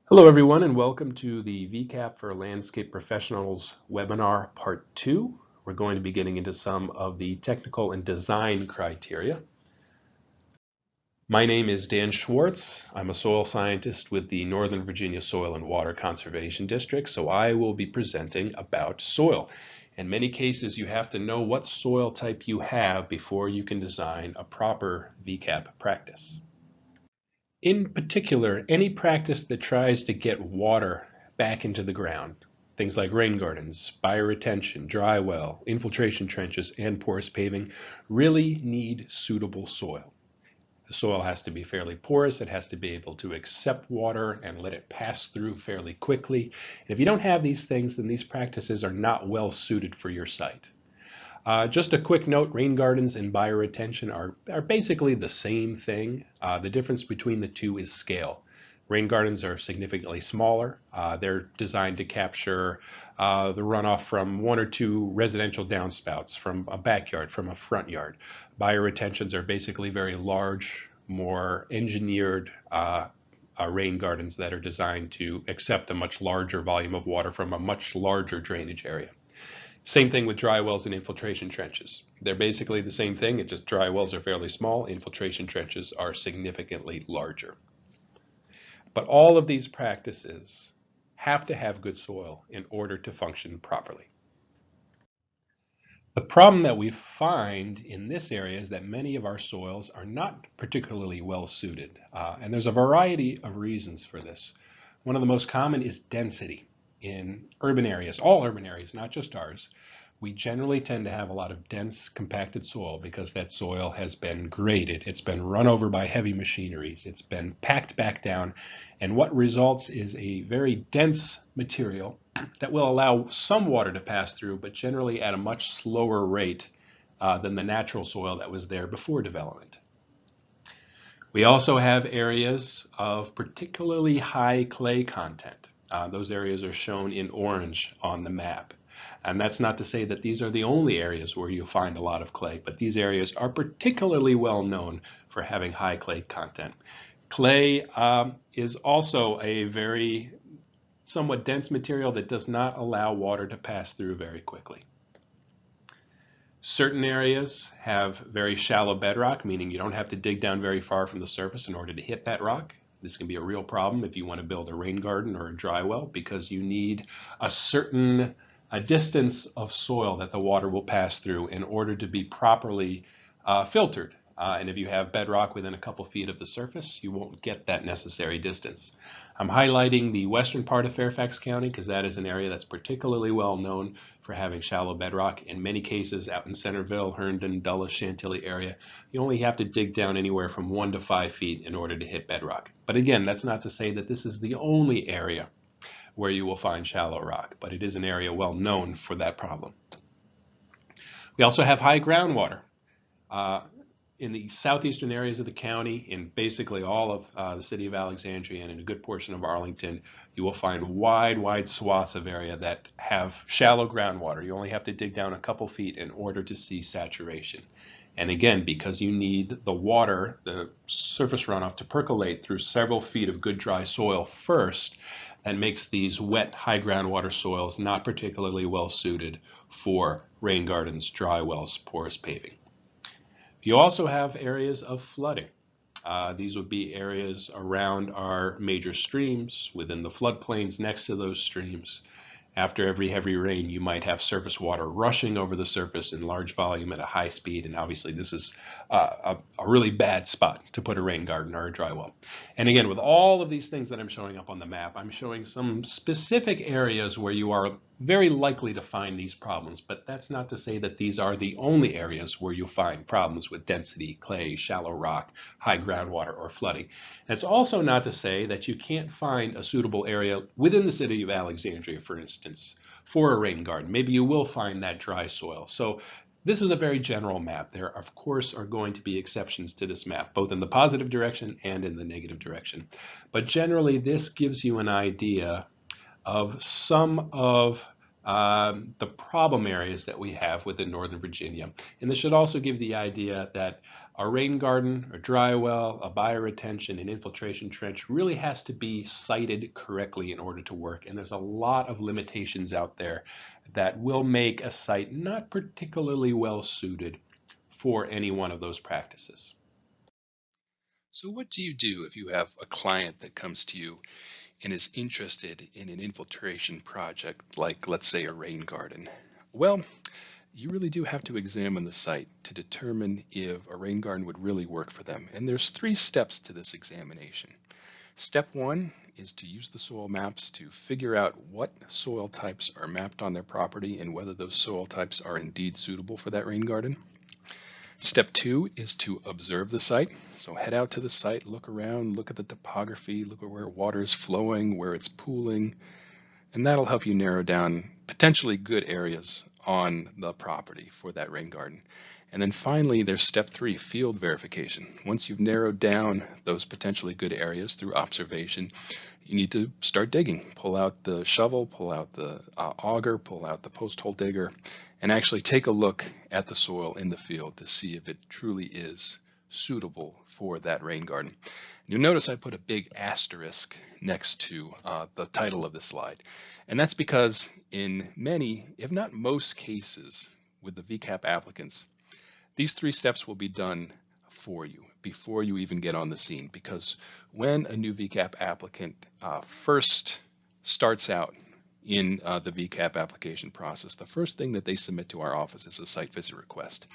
Hello everyone and welcome to the VCAP for Landscape Professionals webinar part 2. We're going to be getting into some of the technical and design criteria. My name is Dan Schwartz. I'm a soil scientist with the Northern Virginia Soil and Water Conservation District, so I will be presenting about soil. In many cases, you have to know what soil type you have before you can design a proper VCAP practice. In particular, any practice that tries to get water back into the ground, things like rain gardens, bioretention, dry well, infiltration trenches, and porous paving, really need suitable soil. The soil has to be fairly porous, it has to be able to accept water and let it pass through fairly quickly. And if you don't have these things, then these practices are not well suited for your site. Just a quick note, rain gardens and bioretention are basically the same thing. The difference between the two is scale. Rain gardens are significantly smaller. They're designed to capture the runoff from one or two residential downspouts, from a backyard, from a front yard. Bioretentions are basically very large, more engineered rain gardens that are designed to accept a much larger volume of water from a much larger drainage area. Same thing with dry wells and infiltration trenches. They're basically the same thing, it's just dry wells are fairly small, infiltration trenches are significantly larger. But all of these practices have to have good soil in order to function properly. The problem that we find in this area is that many of our soils are not particularly well suited, and there's a variety of reasons for this. One of the most common is density. In urban areas, all urban areas, not just ours, we generally tend to have a lot of dense, compacted soil because that soil has been graded. It's been run over by heavy machineries. It's been packed back down. And what results is a very dense material that will allow some water to pass through, but generally at a much slower rate than the natural soil that was there before development. We also have areas of particularly high clay content. Those areas are shown in orange on the map. And that's not to say that these are the only areas where you'll find a lot of clay, but these areas are particularly well known for having high clay content. Clay is also a very somewhat dense material that does not allow water to pass through very quickly. Certain areas have very shallow bedrock, meaning you don't have to dig down very far from the surface in order to hit that rock. This can be a real problem if you want to build a rain garden or a dry well, because you need a certain distance of soil that the water will pass through in order to be properly filtered. And if you have bedrock within a couple feet of the surface, you won't get that necessary distance. I'm highlighting the western part of Fairfax County because that is an area that's particularly well known for having shallow bedrock. In many cases out in Centerville, Herndon, Dulles, Chantilly area, you only have to dig down anywhere from 1 to 5 feet in order to hit bedrock. But again, that's not to say that this is the only area where you will find shallow rock, but it is an area well known for that problem. We also have high groundwater. In the southeastern areas of the county, in basically all of the city of Alexandria and in a good portion of Arlington, you will find wide swaths of area that have shallow groundwater. You only have to dig down a couple feet in order to see saturation. And again, because you need the water, the surface runoff, to percolate through several feet of good dry soil first, that makes these wet, high groundwater soils not particularly well suited for rain gardens, dry wells, porous paving. You also have areas of flooding. These would be areas around our major streams, within the floodplains next to those streams. After every heavy rain, you might have surface water rushing over the surface in large volume at a high speed, and obviously this is a really bad spot to put a rain garden or a dry well. And again, with all of these things that I'm showing up on the map, I'm showing some specific areas where you are very likely to find these problems, but that's not to say that these are the only areas where you'll find problems with density, clay, shallow rock, high groundwater, or flooding. And it's also not to say that you can't find a suitable area within the city of Alexandria, for instance, for a rain garden. Maybe you will find that dry soil. So this is a very general map. There, of course, are going to be exceptions to this map, both in the positive direction and in the negative direction. But generally, this gives you an idea of some of the problem areas that we have within Northern Virginia. And this should also give the idea that A rain garden, a dry well, a bioretention, an infiltration trench really has to be sited correctly in order to work. And there's a lot of limitations out there that will make a site not particularly well suited for any one of those practices. So what do you do if you have a client that comes to you and is interested in an infiltration project, like let's say a rain garden? Well, you really do have to examine the site to determine if a rain garden would really work for them. And there's 3 steps to this examination. Step 1 is to use the soil maps to figure out what soil types are mapped on their property and whether those soil types are indeed suitable for that rain garden. Step 2 is to observe the site. So head out to the site, look around, look at the topography, look at where water is flowing, where it's pooling, and that'll help you narrow down potentially good areas on the property for that rain garden. And then finally, there's step 3, field verification. Once you've narrowed down those potentially good areas through observation, you need to start digging. Pull out the shovel, pull out the auger, pull out the post hole digger, and actually take a look at the soil in the field to see if it truly is suitable for that rain garden. You'll notice I put a big asterisk next to the title of the slide. And that's because in many, if not most cases with the VCAP applicants, these 3 steps will be done for you before you even get on the scene. Because when a new VCAP applicant first starts out in the VCAP application process, the first thing that they submit to our office is a site visit request.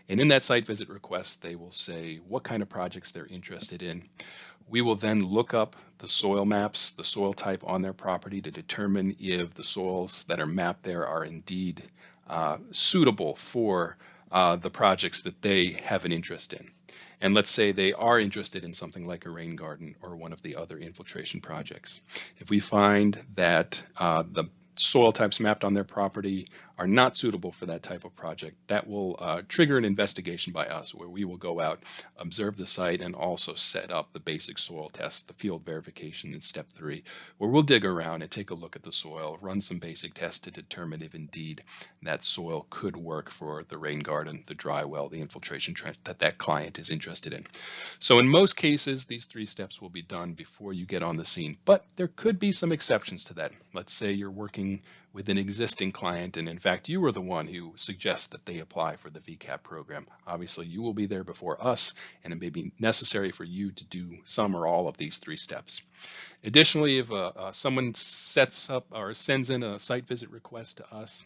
And in that site visit request, they will say what kind of projects they're interested in. We will then look up the soil maps, the soil type on their property to determine if the soils that are mapped there are indeed suitable for the projects that they have an interest in. And let's say they are interested in something like a rain garden or one of the other infiltration projects. If we find that the soil types mapped on their property are not suitable for that type of project, that will trigger an investigation by us where we will go out, observe the site, and also set up the basic soil test, the field verification in step 3, where we'll dig around and take a look at the soil, run some basic tests to determine if indeed that soil could work for the rain garden, the dry well, the infiltration trench that client is interested in. So in most cases, these 3 steps will be done before you get on the scene, but there could be some exceptions to that. Let's say you're working with an existing client, and in fact, you were the one who suggests that they apply for the VCAP program. Obviously, you will be there before us, and it may be necessary for you to do some or all of these 3 steps. Additionally, if someone sets up or sends in a site visit request to us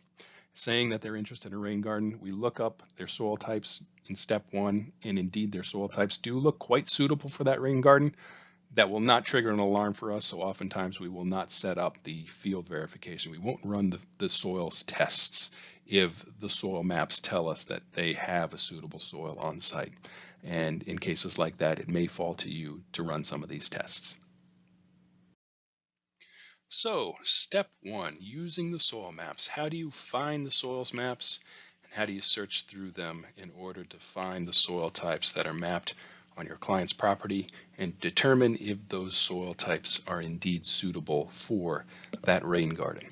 saying that they're interested in a rain garden, we look up their soil types in step 1, and indeed their soil types do look quite suitable for that rain garden. That will not trigger an alarm for us, so oftentimes we will not set up the field verification. We won't run the soils tests if the soil maps tell us that they have a suitable soil on site. And in cases like that, it may fall to you to run some of these tests. So step 1, using the soil maps. How do you find the soils maps, and how do you search through them in order to find the soil types that are mapped on your client's property and determine if those soil types are indeed suitable for that rain garden?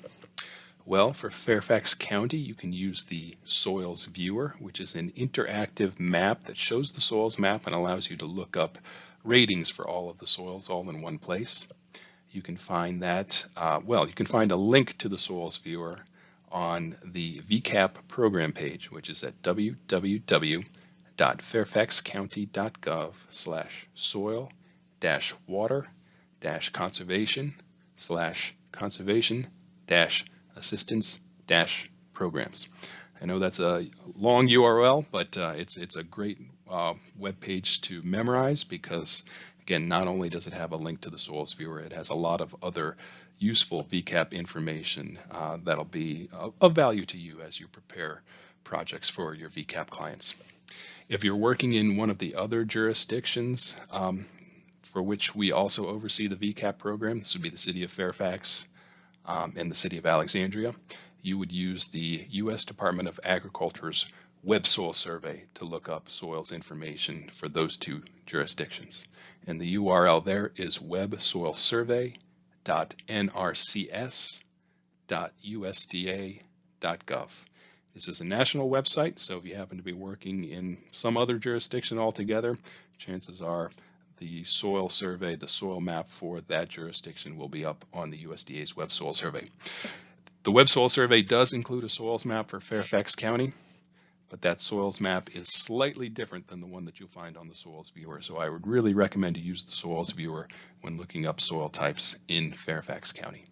Well, for Fairfax County, you can use the Soils Viewer, which is an interactive map that shows the soils map and allows you to look up ratings for all of the soils all in one place. You can find that, you can find a link to the Soils Viewer on the VCAP program page, which is at www.fairfaxcounty.gov/soil-water-conservation-assistance-programs. I know that's a long URL, but it's a great web page to memorize because, again, not only does it have a link to the Soils Viewer, it has a lot of other useful VCAP information that'll be of value to you as you prepare projects for your VCAP clients. If you're working in one of the other jurisdictions for which we also oversee the VCAP program, this would be the City of Fairfax and the City of Alexandria, you would use the U.S. Department of Agriculture's Web Soil Survey to look up soils information for those 2 jurisdictions. And the URL there is websoilsurvey.nrcs.usda.gov. This is a national website, so if you happen to be working in some other jurisdiction altogether, chances are the soil survey, the soil map for that jurisdiction will be up on the USDA's Web Soil Survey. The Web Soil Survey does include a soils map for Fairfax County, but that soils map is slightly different than the one that you'll find on the Soils Viewer. So I would really recommend you use the Soils Viewer when looking up soil types in Fairfax County.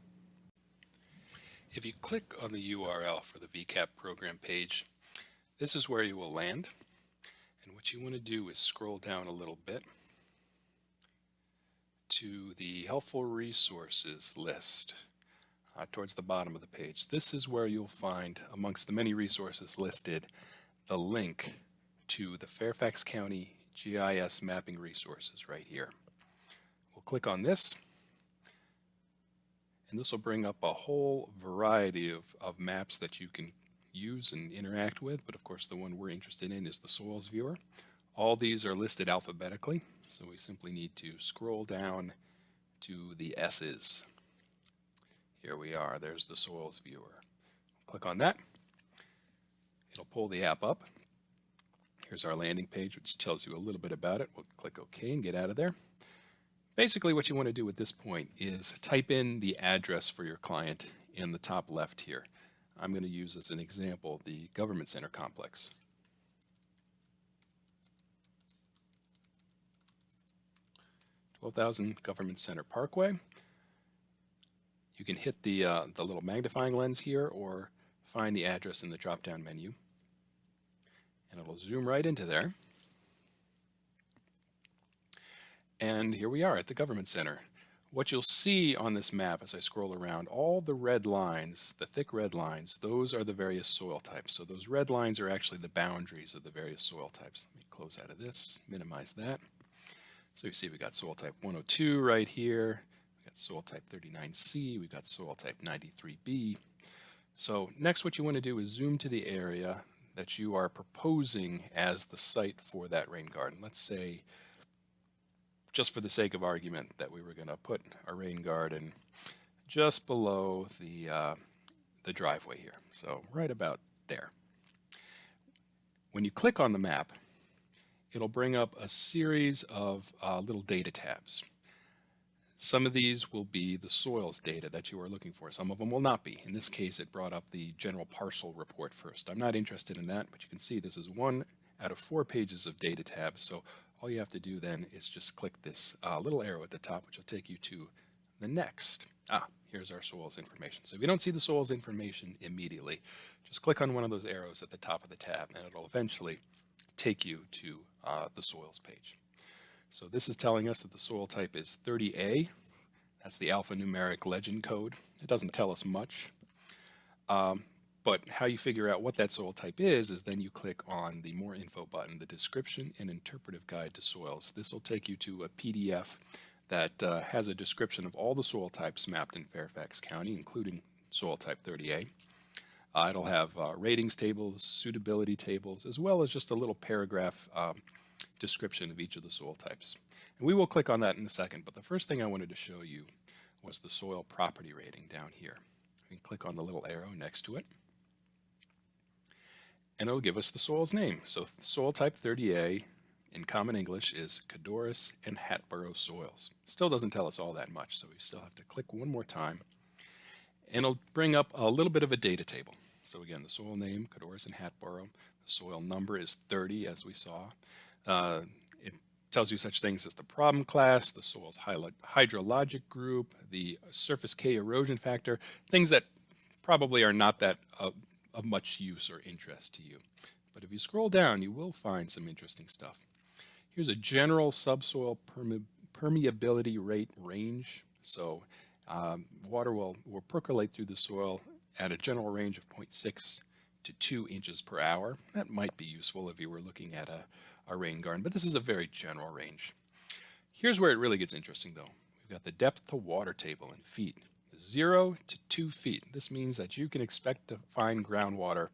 If you click on the URL for the VCAP program page, this is where you will land. And what you want to do is scroll down a little bit to the helpful resources list towards the bottom of the page. This is where you'll find, amongst the many resources listed, the link to the Fairfax County GIS mapping resources right here. We'll click on this, and this will bring up a whole variety of maps that you can use and interact with, but of course the one we're interested in is the Soils Viewer. All these are listed alphabetically, so we simply need to scroll down to the S's. Here we are, there's the Soils Viewer. Click on that. It'll pull the app up. Here's our landing page, which tells you a little bit about it. We'll click OK and get out of there. Basically, what you want to do at this point is type in the address for your client in the top left here. I'm going to use as an example the Government Center complex. 12,000 Government Center Parkway. You can hit the little magnifying lens here or find the address in the drop-down menu, and it'll zoom right into there. And here we are at the Government Center. What you'll see on this map as I scroll around, all the red lines, the thick red lines, those are the various soil types. So those red lines are actually the boundaries of the various soil types. Let me close out of this, minimize that. So you see we got soil type 102 right here. We got soil type 39C. We got soil type 93B. So next what you want to do is zoom to the area that you are proposing as the site for that rain garden. Let's say, just for the sake of argument, that we were going to put a rain garden just below the driveway here. So right about there. When you click on the map, it'll bring up a series of little data tabs. Some of these will be the soils data that you are looking for. Some of them will not be. In this case, it brought up the general parcel report first. I'm not interested in that, but you can see this is 1 out of 4 pages of data tabs. So all you have to do then is just click this little arrow at the top, which will take you to the next. Here's our soils information. So if you don't see the soils information immediately, just click on one of those arrows at the top of the tab, and it'll eventually take you to the soils page. So this is telling us that the soil type is 30A. That's the alphanumeric legend code. It doesn't tell us much. But how you figure out what that soil type is then you click on the More Info button, the Description and Interpretive Guide to Soils. This will take you to a PDF that has a description of all the soil types mapped in Fairfax County, including soil type 30A. It'll have ratings tables, suitability tables, as well as just a little paragraph description of each of the soil types. And we will click on that in a second, but the first thing I wanted to show you was the soil property rating down here. We can click on the little arrow next to it, and it'll give us the soil's name. So soil type 30A in Common English is Codorus and Hatboro soils. Still doesn't tell us all that much, so we still have to click one more time, and it'll bring up a little bit of a data table. So again, the soil name, Codorus and Hatboro. The soil number is 30, as we saw. It tells you such things as the problem class, the soil's hydrologic group, the surface K erosion factor, things that probably are not that of much use or interest to you. But if you scroll down, you will find some interesting stuff. Here's a general subsoil permeability rate range. So water will percolate through the soil at a general range of 0.6 to 2 inches per hour. That might be useful if you were looking at a rain garden, but this is a very general range. Here's where it really gets interesting though. We've got the depth to water table in feet, 0 to 2 feet. This means that you can expect to find groundwater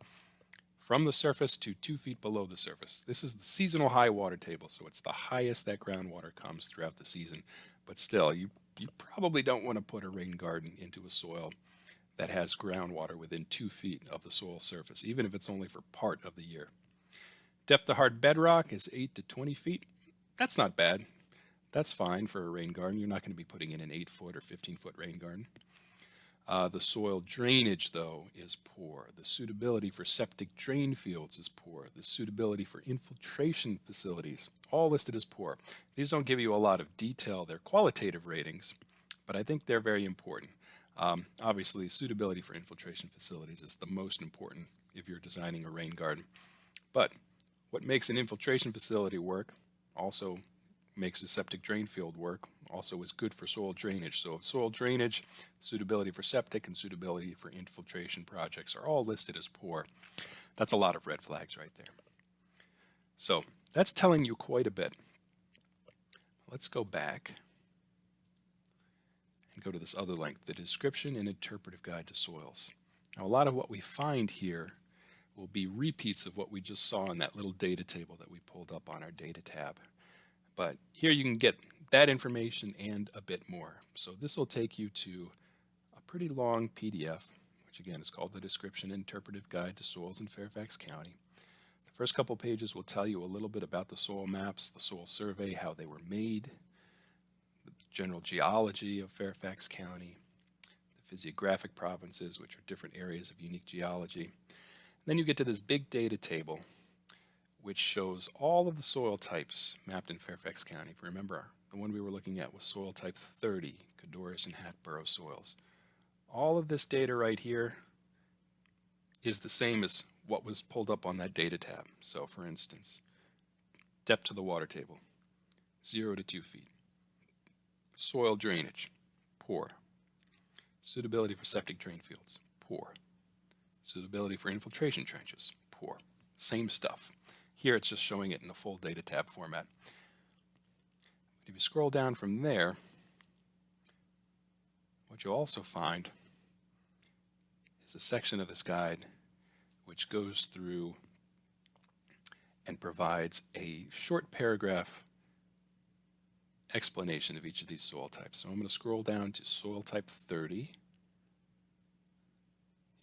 from the surface to 2 feet below the surface. This is the seasonal high water table, so it's the highest that groundwater comes throughout the season. But still, you probably don't want to put a rain garden into a soil that has groundwater within 2 feet of the soil surface, even if it's only for part of the year. Depth of hard bedrock is 8 to 20 feet. That's not bad. That's fine for a rain garden. You're not going to be putting in an 8-foot or 15-foot rain garden. The soil drainage, though, is poor. The suitability for septic drain fields is poor. The suitability for infiltration facilities, all listed as poor. These don't give you a lot of detail. They're qualitative ratings, but I think they're very important. Obviously, suitability for infiltration facilities is the most important if you're designing a rain garden. But what makes an infiltration facility work also makes a septic drain field work, also is good for soil drainage. So if soil drainage, suitability for septic, and suitability for infiltration projects are all listed as poor, that's a lot of red flags right there. So that's telling you quite a bit. Let's go back and go to this other link, the description and interpretive guide to soils. Now, a lot of what we find here will be repeats of what we just saw in that little data table that we pulled up on our data tab. But here you can get that information and a bit more. So this will take you to a pretty long PDF, which again is called the Description and Interpretive Guide to Soils in Fairfax County. The first couple pages will tell you a little bit about the soil maps, the soil survey, how they were made, the general geology of Fairfax County, the physiographic provinces, which are different areas of unique geology. And then you get to this big data table, which shows all of the soil types mapped in Fairfax County. If you remember, the one we were looking at was soil type 30, Codorus and Hatboro soils. All of this data right here is the same as what was pulled up on that data tab. So for instance, depth to the water table, 0 to 2 feet. Soil drainage, poor. Suitability for septic drain fields, poor. Suitability for infiltration trenches, poor. Same stuff. Here it's just showing it in the full data tab format. If you scroll down from there, what you'll also find is a section of this guide which goes through and provides a short paragraph explanation of each of these soil types. So I'm going to scroll down to soil type 30.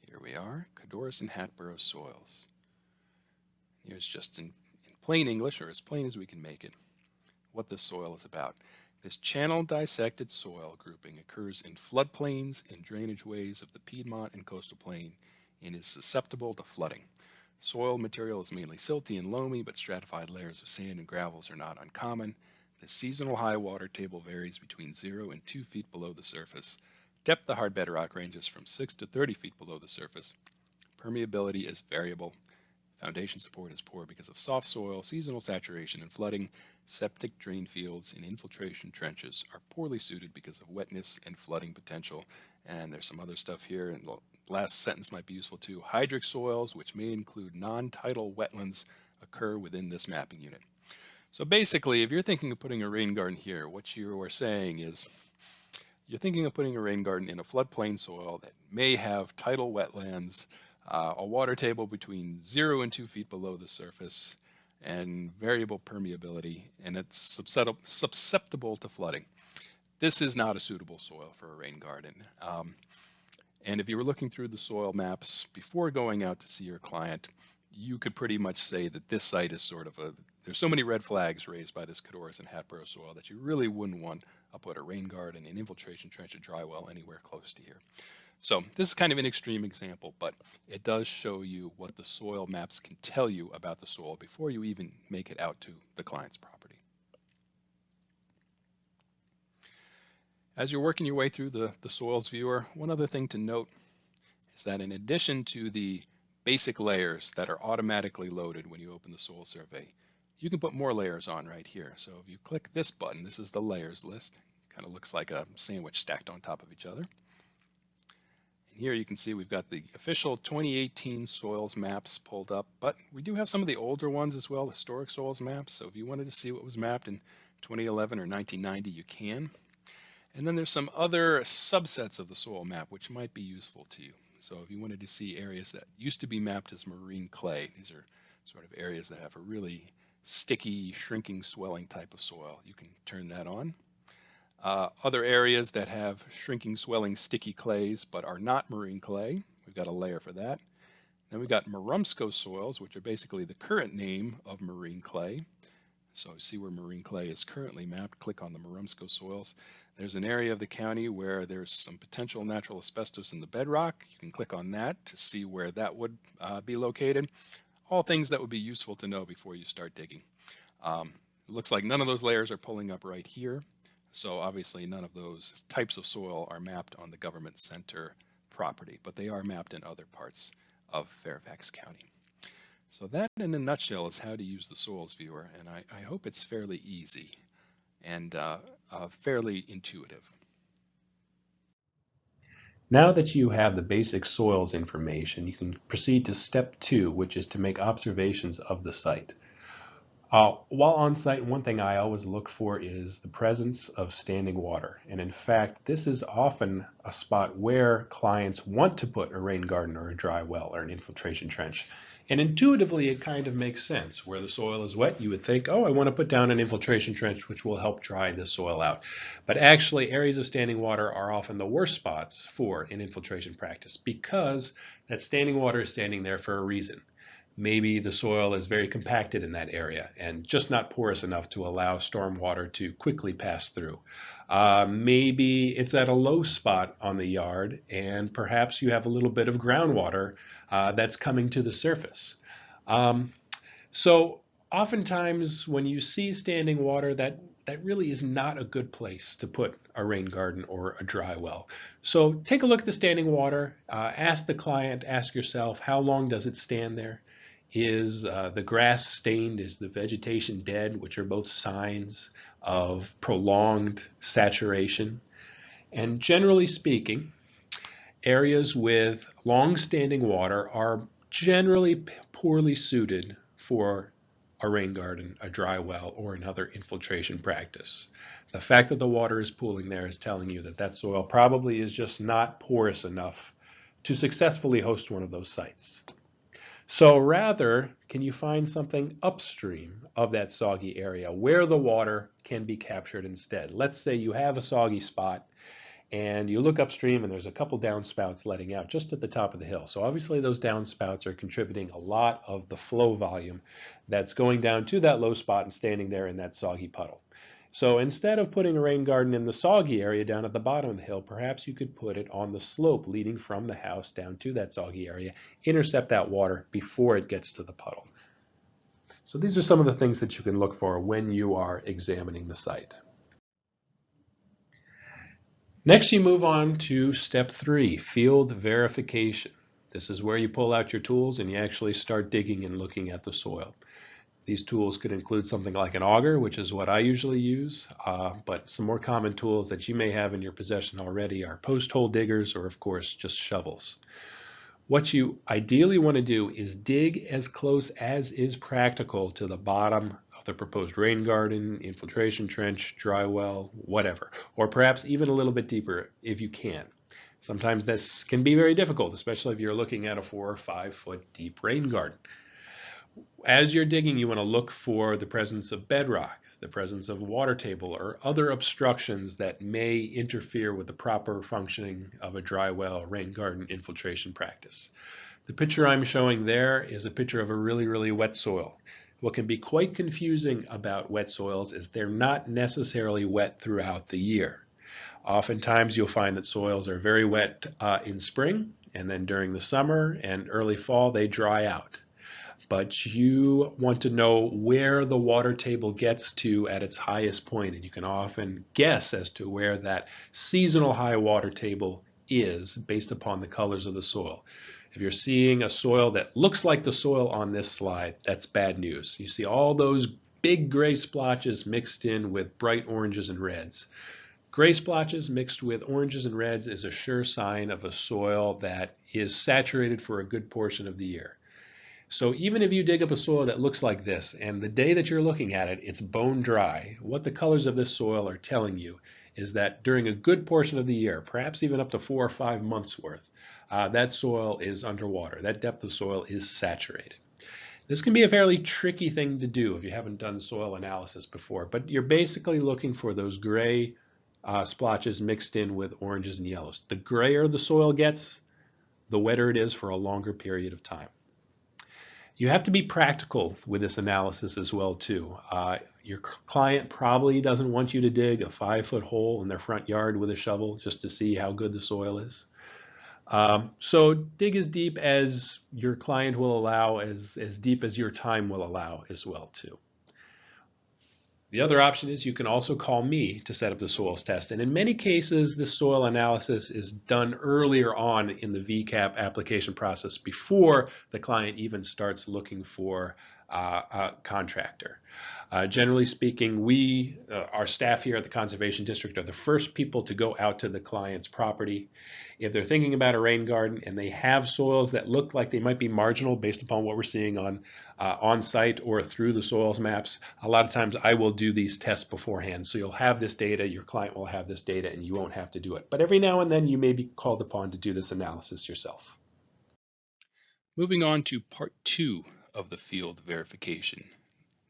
Here we are, Codorus and Hatboro soils. Here's just in plain English, or as plain as we can make it, what this soil is about. This channel dissected soil grouping occurs in floodplains and drainage ways of the Piedmont and coastal plain and is susceptible to flooding. Soil material is mainly silty and loamy, but stratified layers of sand and gravels are not uncommon. The seasonal high water table varies between 0 and 2 feet below the surface. Depth of hard bedrock ranges from 6 to 30 feet below the surface. Permeability is variable. Foundation support is poor because of soft soil, seasonal saturation, and flooding. Septic drain fields and infiltration trenches are poorly suited because of wetness and flooding potential. And there's some other stuff here, and the last sentence might be useful too. Hydric soils, which may include non-tidal wetlands, occur within this mapping unit. So basically, if you're thinking of putting a rain garden here, what you are saying is you're thinking of putting a rain garden in a floodplain soil that may have tidal wetlands, a water table between 0 and 2 feet below the surface, and variable permeability, and it's susceptible to flooding. This is not a suitable soil for a rain garden. And if you were looking through the soil maps before going out to see your client, you could pretty much say that this site is sort of there's so many red flags raised by this Codorus and Hatboro soil that you really wouldn't want to put a rain garden, an infiltration trench, a dry well anywhere close to here. So this is kind of an extreme example, but it does show you what the soil maps can tell you about the soil before you even make it out to the client's property. As you're working your way through the soils viewer, one other thing to note is that in addition to the basic layers that are automatically loaded when you open the soil survey, you can put more layers on right here. So if you click this button, this is the layers list. Kind of looks like a sandwich stacked on top of each other. And here you can see we've got the official 2018 soils maps pulled up, but we do have some of the older ones as well, historic soils maps. So if you wanted to see what was mapped in 2011 or 1990, you can. And then there's some other subsets of the soil map which might be useful to you. So if you wanted to see areas that used to be mapped as marine clay, these are sort of areas that have a really sticky, shrinking, swelling type of soil. You can turn that on. Other areas that have shrinking, swelling, sticky clays but are not marine clay, we've got a layer for that. Then we've got Marumsco soils, which are basically the current name of marine clay. So see where marine clay is currently mapped, click on the Marumsco soils. There's an area of the county where there's some potential natural asbestos in the bedrock. You can click on that to see where that would be located. All things that would be useful to know before you start digging. It looks like none of those layers are pulling up right here. So obviously none of those types of soil are mapped on the government center property, but they are mapped in other parts of Fairfax County. So that in a nutshell is how to use the soils viewer, and I hope it's fairly easy and fairly intuitive. Now that you have the basic soils information, you can proceed to step 2, which is to make observations of the site. While on site, one thing I always look for is the presence of standing water. And in fact, this is often a spot where clients want to put a rain garden or a dry well or an infiltration trench. And intuitively, it kind of makes sense. Where the soil is wet, you would think, oh, I want to put down an infiltration trench, which will help dry the soil out. But actually, areas of standing water are often the worst spots for an infiltration practice because that standing water is standing there for a reason. Maybe the soil is very compacted in that area and just not porous enough to allow storm water to quickly pass through. Maybe it's at a low spot on the yard and perhaps you have a little bit of groundwater that's coming to the surface. Um, so oftentimes when you see standing water, that really is not a good place to put a rain garden or a dry well. So take a look at the standing water, ask the client, ask yourself, how long does it stand there? Is the grass stained? Is the vegetation dead? Which are both signs of prolonged saturation. And generally speaking, areas with long-standing water are generally poorly suited for a rain garden, a dry well, or another infiltration practice. The fact that the water is pooling there is telling you that that soil probably is just not porous enough to successfully host one of those sites. So rather, can you find something upstream of that soggy area where the water can be captured instead? Let's say you have a soggy spot and you look upstream and there's a couple downspouts letting out just at the top of the hill. So obviously those downspouts are contributing a lot of the flow volume that's going down to that low spot and standing there in that soggy puddle. So instead of putting a rain garden in the soggy area down at the bottom of the hill, perhaps you could put it on the slope leading from the house down to that soggy area, intercept that water before it gets to the puddle. So these are some of the things that you can look for when you are examining the site. Next, you move on to step 3, field verification. This is where you pull out your tools and you actually start digging and looking at the soil. These tools could include something like an auger, which is what I usually use, but some more common tools that you may have in your possession already are post hole diggers or, of course, just shovels. What you ideally want to do is dig as close as is practical to the bottom of the proposed rain garden, infiltration trench, dry well, whatever, or perhaps even a little bit deeper if you can. Sometimes this can be very difficult, especially if you're looking at a 4 or 5 foot deep rain garden. As you're digging, you want to look for the presence of bedrock, the presence of water table, or other obstructions that may interfere with the proper functioning of a dry well rain garden infiltration practice. The picture I'm showing there is a picture of a really, really wet soil. What can be quite confusing about wet soils is they're not necessarily wet throughout the year. Oftentimes you'll find that soils are very wet in spring, and then during the summer and early fall they dry out. But you want to know where the water table gets to at its highest point, and you can often guess as to where that seasonal high water table is based upon the colors of the soil. If you're seeing a soil that looks like the soil on this slide, that's bad news. You see all those big gray splotches mixed in with bright oranges and reds. Gray splotches mixed with oranges and reds is a sure sign of a soil that is saturated for a good portion of the year. So even if you dig up a soil that looks like this, and the day that you're looking at it, it's bone dry, what the colors of this soil are telling you is that during a good portion of the year, perhaps even up to 4 or 5 months worth, that soil is underwater. That depth of soil is saturated. This can be a fairly tricky thing to do if you haven't done soil analysis before, but you're basically looking for those gray splotches mixed in with oranges and yellows. The grayer the soil gets, the wetter it is for a longer period of time. You have to be practical with this analysis as well too. Your client probably doesn't want you to dig a 5-foot hole in their front yard with a shovel just to see how good the soil is. So dig as deep as your client will allow, as deep as your time will allow as well too. The other option is you can also call me to set up the soils test. And in many cases, this soil analysis is done earlier on in the VCAP application process before the client even starts looking for a contractor. Generally speaking, our staff here at the Conservation District, are the first people to go out to the client's property. If they're thinking about a rain garden and they have soils that look like they might be marginal based upon what we're seeing on site or through the soils maps, a lot of times I will do these tests beforehand. So you'll have this data, your client will have this data, and you won't have to do it. But every now and then you may be called upon to do this analysis yourself. Moving on to part 2 of the field verification.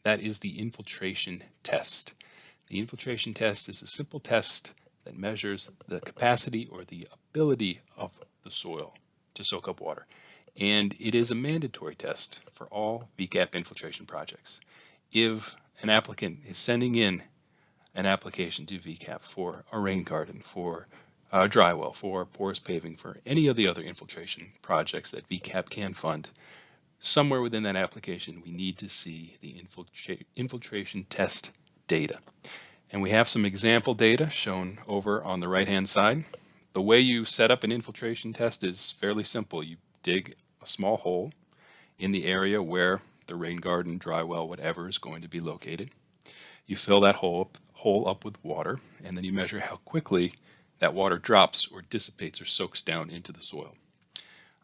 That is the infiltration test. The infiltration test is a simple test that measures the capacity or the ability of the soil to soak up water. And it is a mandatory test for all VCAP infiltration projects. If an applicant is sending in an application to VCAP for a rain garden, for a dry well, for porous paving, for any of the other infiltration projects that VCAP can fund, somewhere within that application, we need to see the infiltration test data. And we have some example data shown over on the right-hand side. The way you set up an infiltration test is fairly simple. You dig a small hole in the area where the rain garden, dry well, whatever is going to be located. You fill that hole up with water, and then you measure how quickly that water drops or dissipates or soaks down into the soil.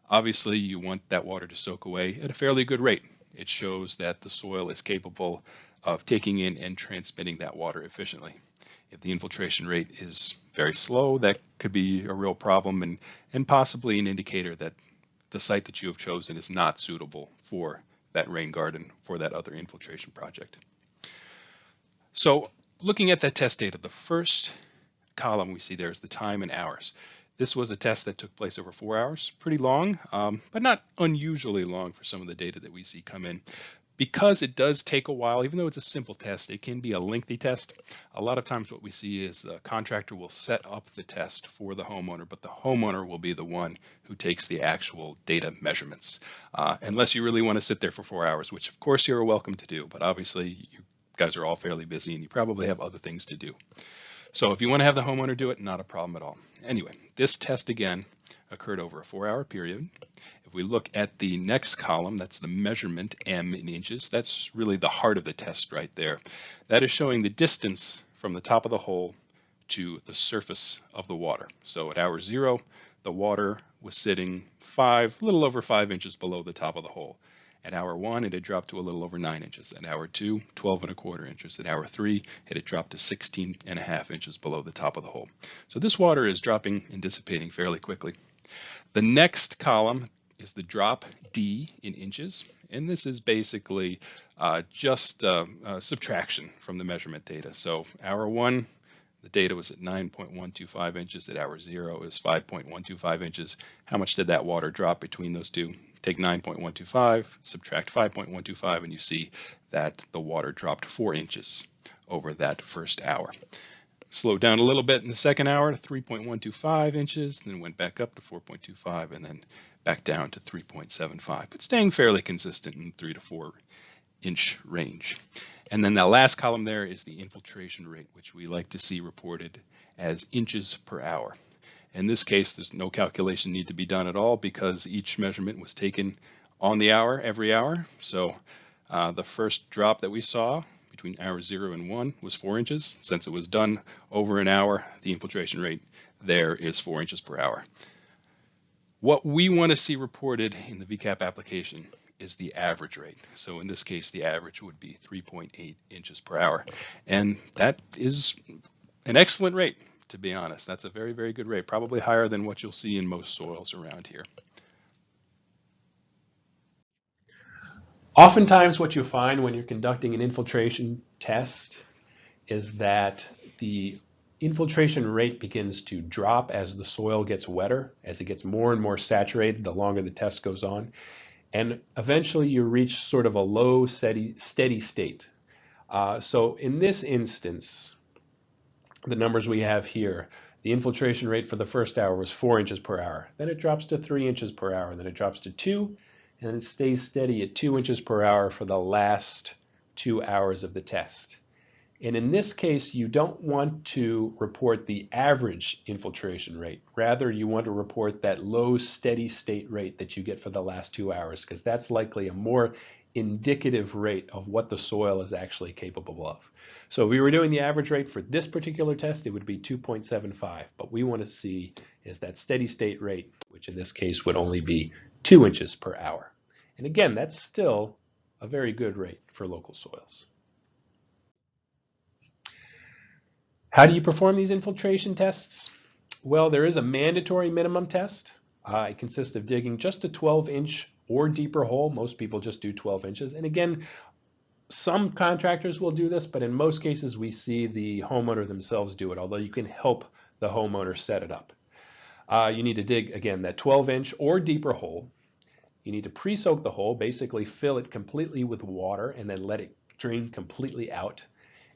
Obviously, you want that water to soak away at a fairly good rate. It shows that the soil is capable of taking in and transmitting that water efficiently. If the infiltration rate is very slow, that could be a real problem and possibly an indicator that the site that you have chosen is not suitable for that rain garden, for that other infiltration project. So looking at that test data, the first column we see there is the time in hours. This was a test that took place over 4 hours, pretty long, but not unusually long for some of the data that we see come in. Because it does take a while, even though it's a simple test, it can be a lengthy test. A lot of times what we see is the contractor will set up the test for the homeowner, but the homeowner will be the one who takes the actual data measurements. Unless you really want to sit there for 4 hours, which of course you're welcome to do, but obviously you guys are all fairly busy and you probably have other things to do. So if you want to have the homeowner do it, not a problem at all. Anyway, this test again occurred over a 4-hour period. If we look at the next column, that's the measurement, M in inches. That's really the heart of the test right there. That is showing the distance from the top of the hole to the surface of the water. So at hour 0, the water was sitting a little over 5 inches below the top of the hole. At hour 1, it had dropped to a little over 9 inches. At hour 2, 12.25 inches. At hour 3, it had dropped to 16.5 inches below the top of the hole. So this water is dropping and dissipating fairly quickly. The next column is the drop, D in inches, and this is basically just subtraction from the measurement data. So hour 1, the data was at 9.125 inches. At hour 0 is 5.125 inches. How much did that water drop between those two? Take 9.125, subtract 5.125, and you see that the water dropped 4 inches over that first hour. Slowed down a little bit in the second hour to 3.125 inches, then went back up to 4.25, and then back down to 3.75, but staying fairly consistent in 3 to 4 inch range. And then that last column there is the infiltration rate, which we like to see reported as inches per hour. In this case, there's no calculation need to be done at all because each measurement was taken on the hour, every hour. So the first drop that we saw between hour 0 and 1 was 4 inches. Since it was done over an hour, the infiltration rate there is 4 inches per hour. What we want to see reported in the VCAP application is the average rate. So in this case, the average would be 3.8 inches per hour. And that is an excellent rate, to be honest. That's a very, very good rate, probably higher than what you'll see in most soils around here. Oftentimes what you find when you're conducting an infiltration test is that the infiltration rate begins to drop as the soil gets wetter, as it gets more and more saturated the longer the test goes on, and eventually you reach sort of a low, steady state. So in this instance, the numbers we have here, the infiltration rate for the first hour was 4 inches per hour. Then it drops to 3 inches per hour. Then it drops to 2, and it stays steady at 2 inches per hour for the last 2 hours of the test. And in this case, you don't want to report the average infiltration rate. Rather, you want to report that low steady state rate that you get for the last 2 hours, because that's likely a more indicative rate of what the soil is actually capable of. So if we were doing the average rate for this particular test, it would be 2.75. But we want to see is that steady state rate, which in this case would only be 2 inches per hour. And again, that's still a very good rate for local soils. How do you perform these infiltration tests? Well, there is a mandatory minimum test. It consists of digging just a 12-inch or deeper hole. Most people just do 12 inches. And again, some contractors will do this, but in most cases we see the homeowner themselves do it, although you can help the homeowner set it up. You need to dig, again, that 12-inch or deeper hole. You need to pre-soak the hole, basically fill it completely with water and then let it drain completely out,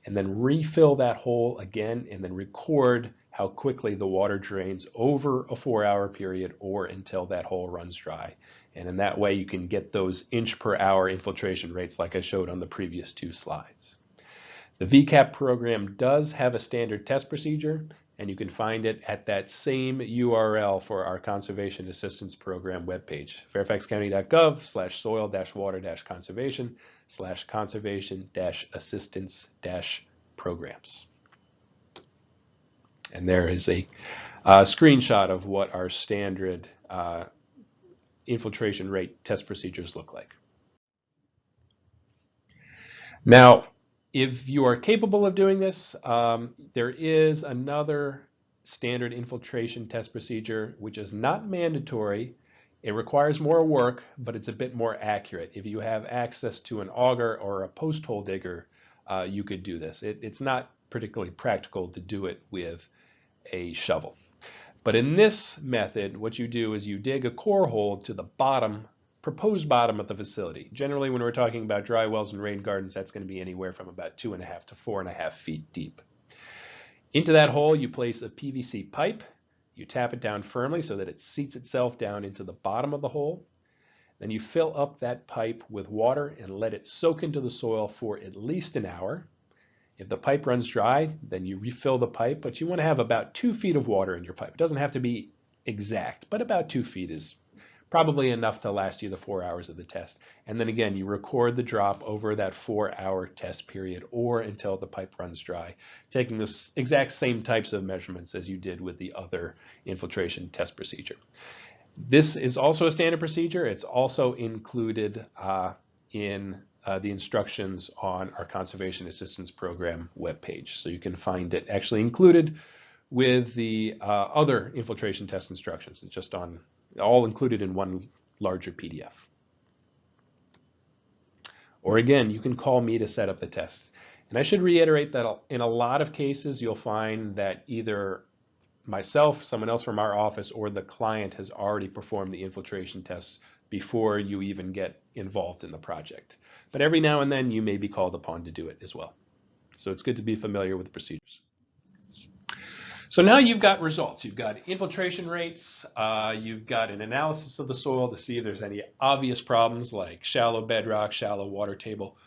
and then refill that hole again and then record how quickly the water drains over a 4-hour period or until that hole runs dry. And in that way you can get those inch per hour infiltration rates like I showed on the previous 2 slides. The VCAP program does have a standard test procedure, and you can find it at that same URL for our Conservation Assistance Program webpage, fairfaxcounty.gov/soil-water-conservation/conservation-assistance-programs. And there is a screenshot of what our standard infiltration rate test procedures look like. Now, if you are capable of doing this, there is another standard infiltration test procedure, which is not mandatory. It requires more work, but it's a bit more accurate. If you have access to an auger or a post hole digger, you could do this. It's not particularly practical to do it with a shovel. But in this method, what you do is you dig a core hole to the proposed bottom of the facility. Generally, when we're talking about dry wells and rain gardens, that's going to be anywhere from about 2.5 to 4.5 feet deep. Into that hole, you place a PVC pipe. You tap it down firmly so that it seats itself down into the bottom of the hole. Then you fill up that pipe with water and let it soak into the soil for at least an hour. If the pipe runs dry, then you refill the pipe, but you want to have about 2 feet of water in your pipe. It doesn't have to be exact, but about 2 feet is probably enough to last you the 4 hours of the test. And then again, you record the drop over that 4-hour test period or until the pipe runs dry, taking the exact same types of measurements as you did with the other infiltration test procedure. This is also a standard procedure. It's also included in the instructions on our Conservation Assistance Program webpage. So you can find it actually included with the other infiltration test instructions. It's just all included in one larger PDF. Or again, you can call me to set up the test. And I should reiterate that in a lot of cases, you'll find that either myself, someone else from our office, or the client has already performed the infiltration tests before you even get involved in the project. But every now and then you may be called upon to do it as well. So it's good to be familiar with the procedures. So now you've got results. You've got infiltration rates. You've got an analysis of the soil to see if there's any obvious problems like shallow bedrock, shallow water table.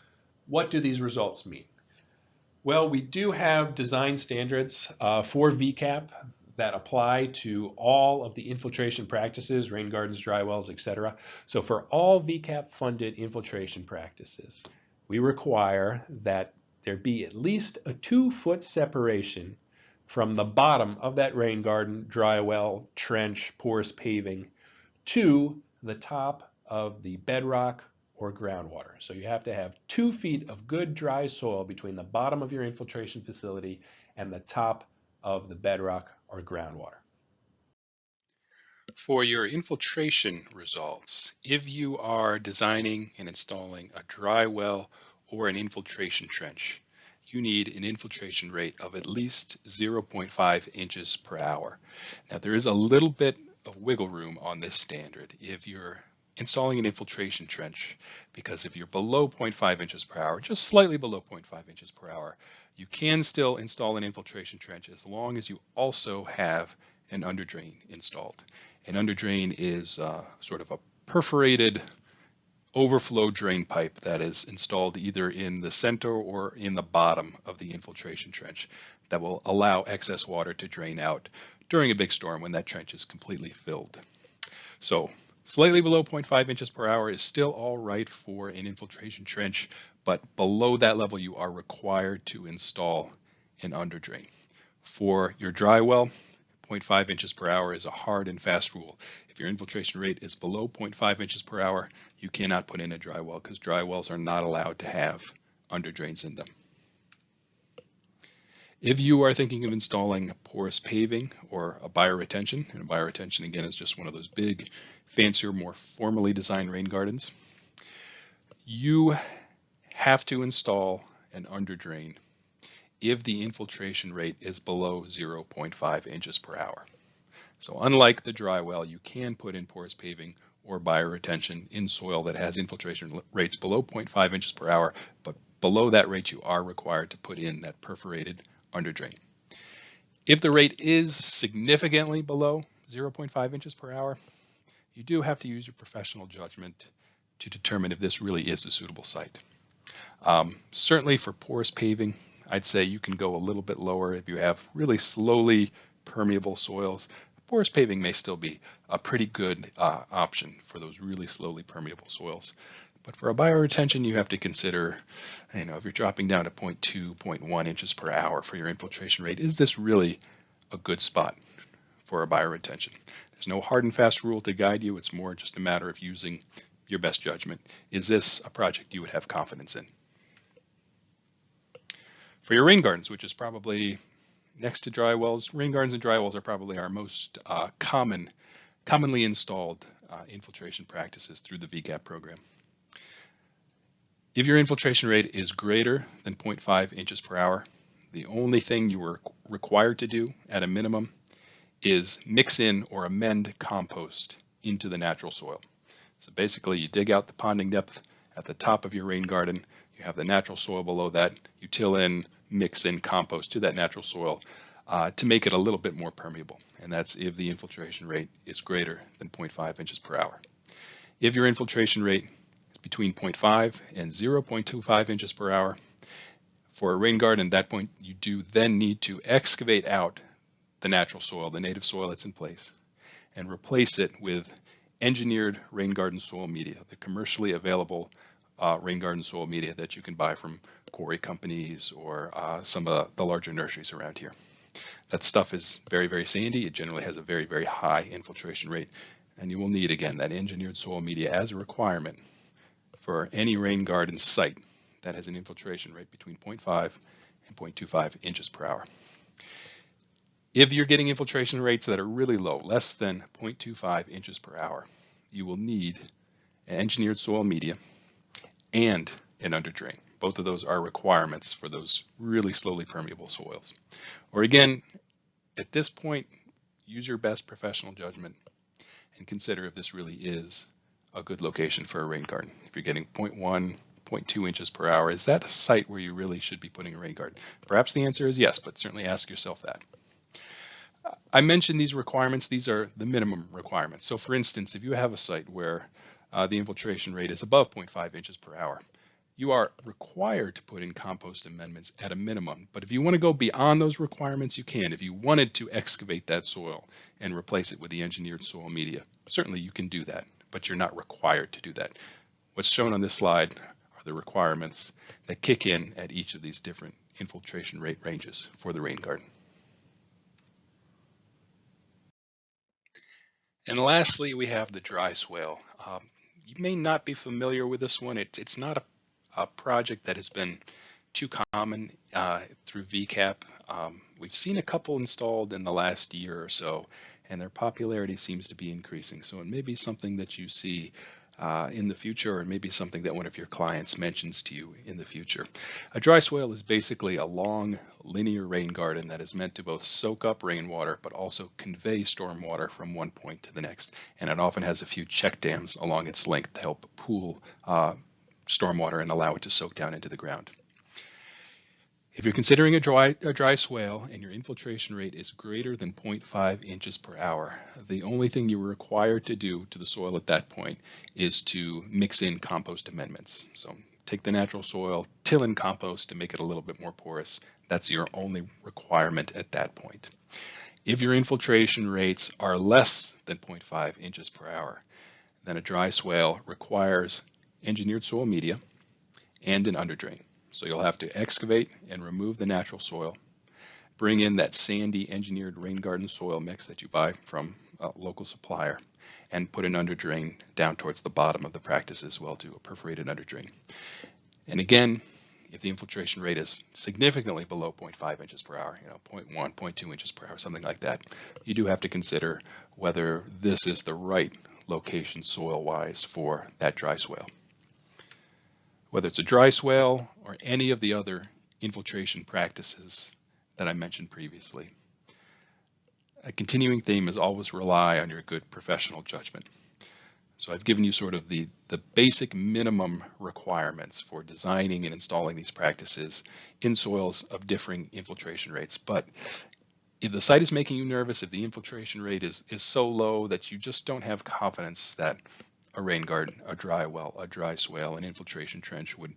What do these results mean? Well, we do have design standards for VCAP that apply to all of the infiltration practices, rain gardens, dry wells, etc. So for all VCAP funded infiltration practices, we require that there be at least a 2-foot separation from the bottom of that rain garden, dry well, trench, porous paving to the top of the bedrock or groundwater. So you have to have 2 feet of good dry soil between the bottom of your infiltration facility and the top of the bedrock or groundwater. For your infiltration results, if you are designing and installing a dry well or an infiltration trench, you need an infiltration rate of at least 0.5 inches per hour. Now there is a little bit of wiggle room on this standard if you're installing an infiltration trench, because if you're below 0.5 inches per hour, just slightly below 0.5 inches per hour, you can still install an infiltration trench as long as you also have an underdrain installed. An underdrain is sort of a perforated overflow drain pipe that is installed either in the center or in the bottom of the infiltration trench that will allow excess water to drain out during a big storm when that trench is completely filled. So slightly below 0.5 inches per hour is still all right for an infiltration trench, but below that level you are required to install an underdrain. For your dry well, 0.5 inches per hour is a hard and fast rule. If your infiltration rate is below 0.5 inches per hour, you cannot put in a dry well because dry wells are not allowed to have underdrains in them. If you are thinking of installing porous paving or a bioretention, and a bioretention again is just one of those big, fancier, more formally designed rain gardens, you have to install an underdrain if the infiltration rate is below 0.5 inches per hour. So unlike the dry well, you can put in porous paving or bioretention in soil that has infiltration rates below 0.5 inches per hour, but below that rate you are required to put in that perforated underdrain. If the rate is significantly below 0.5 inches per hour, you do have to use your professional judgment to determine if this really is a suitable site. Certainly for porous paving, I'd say you can go a little bit lower if you have really slowly permeable soils. Porous paving may still be a pretty good option for those really slowly permeable soils. But for a bioretention, you have to consider, if you're dropping down to 0.2, 0.1 inches per hour for your infiltration rate, is this really a good spot for a bioretention? There's no hard and fast rule to guide you. It's more just a matter of using your best judgment. Is this a project you would have confidence in? For your rain gardens, which is probably next to dry wells, rain gardens and dry wells are probably our most commonly installed infiltration practices through the VCAP program. If your infiltration rate is greater than 0.5 inches per hour, the only thing you are required to do at a minimum is mix in or amend compost into the natural soil. So basically you dig out the ponding depth at the top of your rain garden, you have the natural soil below that, you till in, mix in compost to that natural soil to make it a little bit more permeable. And that's if the infiltration rate is greater than 0.5 inches per hour. If your infiltration rate is between 0.5 and 0.25 inches per hour, for a rain garden at that point, you do then need to excavate out the natural soil, the native soil that's in place, and replace it with engineered rain garden soil media, the commercially available rain garden soil media that you can buy from quarry companies or some of the larger nurseries around here. That stuff is very, very sandy. It generally has a very, very high infiltration rate, and you will need, again, that engineered soil media as a requirement for any rain garden site that has an infiltration rate between 0.5 and 0.25 inches per hour. If you're getting infiltration rates that are really low, less than 0.25 inches per hour, you will need an engineered soil media and an underdrain. Both of those are requirements for those really slowly permeable soils. Or again, at this point, use your best professional judgment and consider if this really is a good location for a rain garden. If you're getting 0.1, 0.2 inches per hour, is that a site where you really should be putting a rain garden? Perhaps the answer is yes, but certainly ask yourself that. I mentioned these requirements. These are the minimum requirements. So for instance, if you have a site where the infiltration rate is above 0.5 inches per hour, you are required to put in compost amendments at a minimum. But if you want to go beyond those requirements, you can. If you wanted to excavate that soil and replace it with the engineered soil media, certainly you can do that, but you're not required to do that. What's shown on this slide are the requirements that kick in at each of these different infiltration rate ranges for the rain garden. And lastly, we have the dry swale. You may not be familiar with this one. It's not a project that has been too common through VCAP. We've seen a couple installed in the last year or so, and their popularity seems to be increasing. So it may be something that you see in the future, or maybe something that one of your clients mentions to you in the future. A dry swale is basically a long linear rain garden that is meant to both soak up rainwater but also convey stormwater from one point to the next. And it often has a few check dams along its length to help pool stormwater and allow it to soak down into the ground. If you're considering a dry swale and your infiltration rate is greater than 0.5 inches per hour, the only thing you're required to do to the soil at that point is to mix in compost amendments. So take the natural soil, till in compost to make it a little bit more porous. That's your only requirement at that point. If your infiltration rates are less than 0.5 inches per hour, then a dry swale requires engineered soil media and an underdrain. So you'll have to excavate and remove the natural soil, bring in that sandy engineered rain garden soil mix that you buy from a local supplier, and put an underdrain down towards the bottom of the practice as well, to a perforated underdrain. And again, if the infiltration rate is significantly below 0.5 inches per hour, 0.1, 0.2 inches per hour, something like that, you do have to consider whether this is the right location soil-wise for that dry swale. Whether it's a dry swale or any of the other infiltration practices that I mentioned previously, a continuing theme is always rely on your good professional judgment. So I've given you sort of the basic minimum requirements for designing and installing these practices in soils of differing infiltration rates. But if the site is making you nervous, if the infiltration rate is so low that you just don't have confidence that a rain garden, a dry well, a dry swale, an infiltration trench would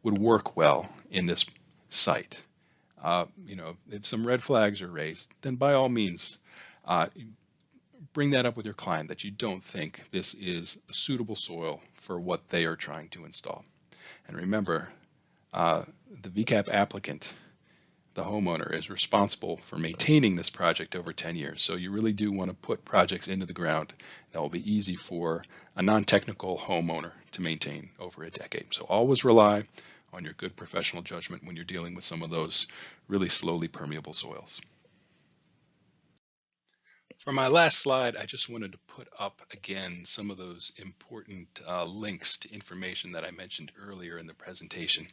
work well in this site, if some red flags are raised, then by all means, bring that up with your client that you don't think this is a suitable soil for what they are trying to install. And remember, the VCAP applicant, the homeowner, is responsible for maintaining this project over 10 years. So you really do want to put projects into the ground that will be easy for a non-technical homeowner to maintain over a decade. So always rely on your good professional judgment when you're dealing with some of those really slowly permeable soils. For my last slide, I just wanted to put up again some of those important links to information that I mentioned earlier in the presentation.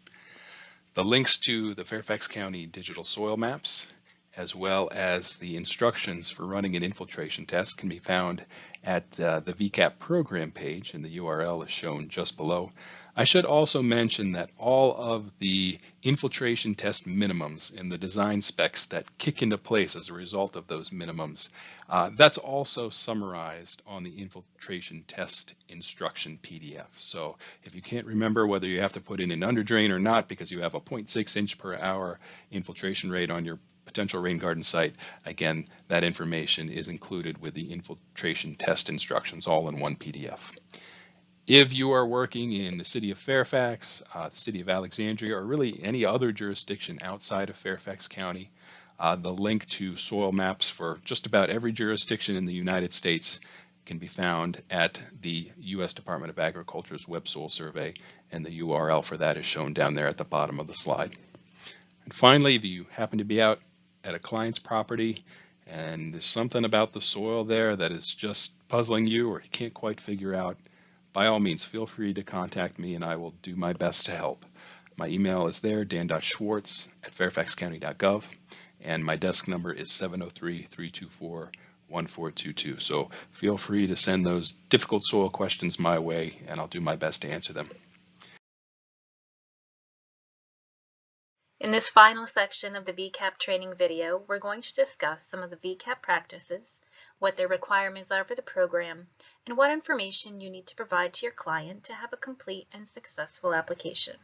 The links to the Fairfax County digital soil maps, as well as the instructions for running an infiltration test, can be found at the VCAP program page, and the URL is shown just below. I should also mention that all of the infiltration test minimums and the design specs that kick into place as a result of those minimums, that's also summarized on the infiltration test instruction PDF. So if you can't remember whether you have to put in an underdrain or not because you have a 0.6 inch per hour infiltration rate on your potential rain garden site, again, that information is included with the infiltration test instructions all in one PDF. If you are working in the city of Fairfax, the city of Alexandria, or really any other jurisdiction outside of Fairfax County, the link to soil maps for just about every jurisdiction in the United States can be found at the U.S. Department of Agriculture's Web Soil Survey, and the URL for that is shown down there at the bottom of the slide. And finally, if you happen to be out at a client's property and there's something about the soil there that is just puzzling you or you can't quite figure out, by all means, feel free to contact me and I will do my best to help. My email is there, dan.schwartz@fairfaxcounty.gov, and my desk number is 703-324-1422. So feel free to send those difficult soil questions my way and I'll do my best to answer them. In this final section of the VCAP training video, we're going to discuss some of the VCAP practices, what their requirements are for the program, and what information you need to provide to your client to have a complete and successful application.